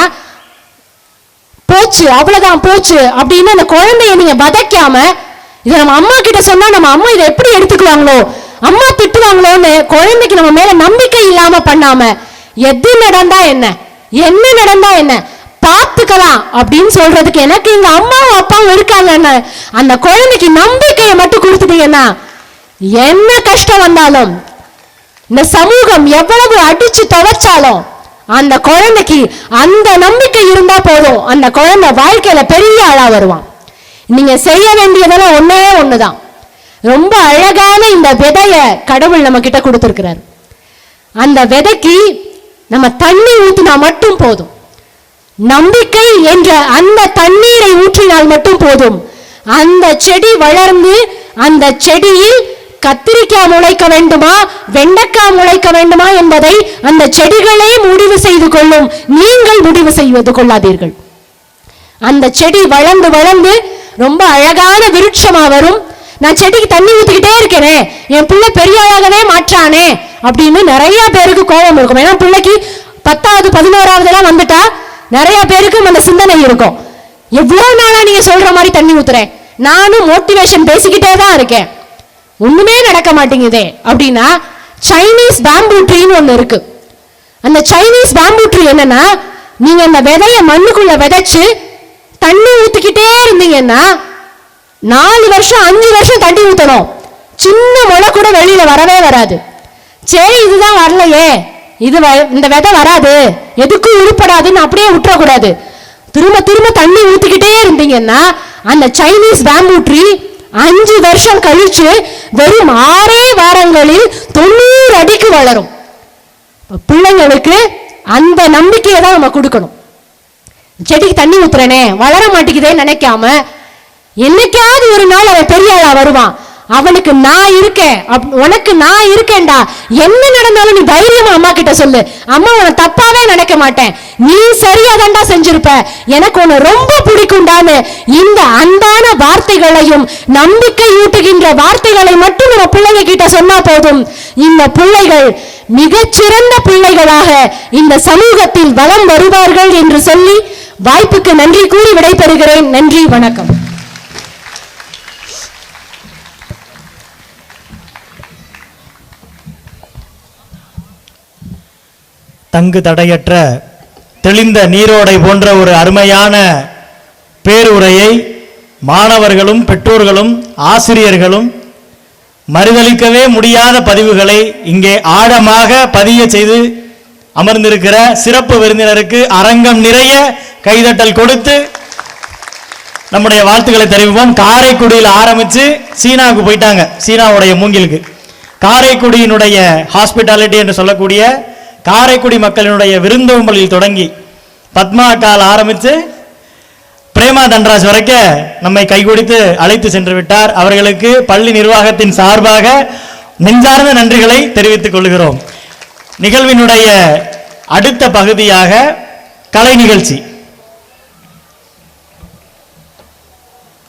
B: போச்சு, அவ்வளவுதான் போச்சு அப்படின்னு அந்த குழந்தைய நீங்க வதைக்காம, இதை நம்ம அம்மா கிட்ட சொன்னா நம்ம அம்மா இதை எப்படி எடுத்துக்குவாங்களோ, அம்மா திட்டுவாங்களோன்னு குழந்தைக்கு நம்ம மேல நம்பிக்கை இல்லாம பண்ணாம, எது நடந்தா என்ன, என்ன நடந்தா என்ன, பார்த்துக்கலாம் அப்படின்னு சொல்றதுக்கு எனக்கு எங்க அம்மாவும் அப்பாவும் இருக்காங்கன்னு அந்த குழந்தைக்கு நம்பிக்கையை மட்டும் கொடுத்துட்டீங்கன்னா, என்ன கஷ்டம் வந்தாலும், இந்த சமூகம் எவ்வளவு அடிச்சு துவைச்சாலும் அந்த குழந்தைக்கு அந்த நம்பிக்கை இருந்தா போதும், அந்த குழந்தை வாழ்க்கையில பெரிய ஆளா வருவான். நீங்க செய்ய வேண்டியதெல்லாம் ஒன்னே ஒண்ணுதான். ரொம்ப அழகான இந்த விதைய கடவுள் நம்ம கிட்ட கொடுத்திருக்கிறார். அந்த விதைக்கு நம்ம தண்ணி ஊத்தினா மட்டும் போதும், நம்பிக்கை என்ற அந்த தண்ணீரை ஊற்றினால் மட்டும் போதும், அந்த செடி வளர்ந்து அந்த செடியில் கத்திரிக்காய் முளைக்க வேண்டுமா வெண்டைக்காய் முளைக்க வேண்டுமா என்பதை அந்த செடிகளே முடிவு செய்து கொள்ளும், நீங்கள் முடிவு செய்வது கொள்ளாதீர்கள். அந்த செடி வளர்ந்து வளர்ந்து ரொம்ப அழகான விருட்சமா வரும். நான் செடிக்கு தண்ணி ஊத்திக்கிட்டே இருக்கேனே, என் பிள்ளை பெரிய ஆளாகவே மாற்றானே அப்படின்னு நிறைய பேருக்கு கோபம் இருக்கும். ஏன்னா பிள்ளைக்கு 10வது 11வது எல்லாம் வந்துட்டா நிறைய பேருக்கு அந்த சிந்தனை இருக்கும், எவ்வளவு நாளா நீங்க சொல்ற மாதிரி தண்ணி ஊத்துறேன், நானும் மோட்டிவேஷன் பேசிக்கிட்டே தான் இருக்கேன், ஒண்ணுமே நடக்க மாட்டேங்குதே அப்படின்னா, சைனீஸ் பேம்பூ ட்ரீன்னு ஒண்ணு இருக்கு. அந்த சைனீஸ் பேம்பூ ட்ரீ என்னன்னா, நீங்க அந்த விதைய மண்ணுக்குள்ள விதைச்சு தண்ணி ஊத்திக்கிட்டே இருந்தீங்கன்னா 4 வருஷம் 5 வருஷம் தண்ணி ஊத்தணும், சின்ன முளை கூட வெளியில வரவே வராது. சரி இதுதான் வரலையே, இந்த விதை வராது, எதுக்கும் உருப்படாதுன்னு அப்படியே விட்டுறக்கூடாது. திரும்ப திரும்ப தண்ணி ஊத்திக்கிட்டே இருந்தீங்கன்னா அந்த சைனீஸ் பேம்பூ ட்ரீ 5 வருஷம் கழிச்சு வெறும் 6 வாரங்களில் 90 அடிக்கு வளரும். பிள்ளைங்களுக்கு அந்த நம்பிக்கையை தான் நம்ம கொடுக்கணும். செடிக்கு தண்ணி ஊத்துறனே வளர மாட்டேங்குதே நினைக்காம, என்னைக்காவது ஒரு நாள் அவன் பெரிய ஆளா வருவான், அவனுக்கு நான் இருக்கேன், உனக்கு நான் இருக்கேன்டா, என்ன நடந்தாலும் நீ தைரியமா அம்மா கிட்ட சொல்லு, அம்மா உன தப்பாவே நினைக்க மாட்டேன், நீ சரியா தாண்டா செஞ்சிருப்ப, எனக்கு உன்னை ரொம்ப பிடிக்கும்டான்னு இந்த அன்பான வார்த்தைகளையும் நம்பிக்கை ஊட்டுகின்ற வார்த்தைகளை மட்டும் நம்ம பிள்ளைங்க கிட்ட சொன்னா போதும், இந்த பிள்ளைகள் மிகச்சிறந்த பிள்ளைகளாக இந்த சமூகத்தில் வலம் வருவார்கள் என்று சொல்லி வாய்ப்புக்கு நன்றி கூறி விடைபெறுகிறேன். நன்றி, வணக்கம்.
A: தங்கு தடையற்ற தெளிந்த நீரோடை போன்ற ஒரு அருமையான பேருரையை மாணவர்களும் பெற்றோர்களும் ஆசிரியர்களும் மறுதளிக்கவே முடியாத பதிவுகளை இங்கே ஆழமாக பதிய செய்து அமர்ந்திருக்கிற சிறப்பு விருந்தினருக்கு அரங்கம் நிறைய கைதட்டல் கொடுத்து நம்முடைய வாழ்த்துக்களை தெரிவிப்போம். காரைக்குடியில் ஆரம்பிச்சு சீனாவுக்கு போயிட்டாங்க, சீனாவுடைய மூங்கிலுக்கு. காரைக்குடியினுடைய ஹாஸ்பிட்டாலிட்டி என்று சொல்லக்கூடிய காரைக்குடி மக்களினுடைய விருந்தோம்பலில் தொடங்கி பத்மா கால் ஆரம்பித்து பிரேமா தன்ராஜ் வரைக்கும் நம்மை கைகொடுத்து அழைத்து சென்று விட்டார். அவர்களுக்கு பள்ளி நிர்வாகத்தின் சார்பாக நெஞ்சார்ந்த நன்றிகளை தெரிவித்துக் கொள்கிறோம். நிகழ்வினுடைய அடுத்த பகுதியாக கலை நிகழ்ச்சி.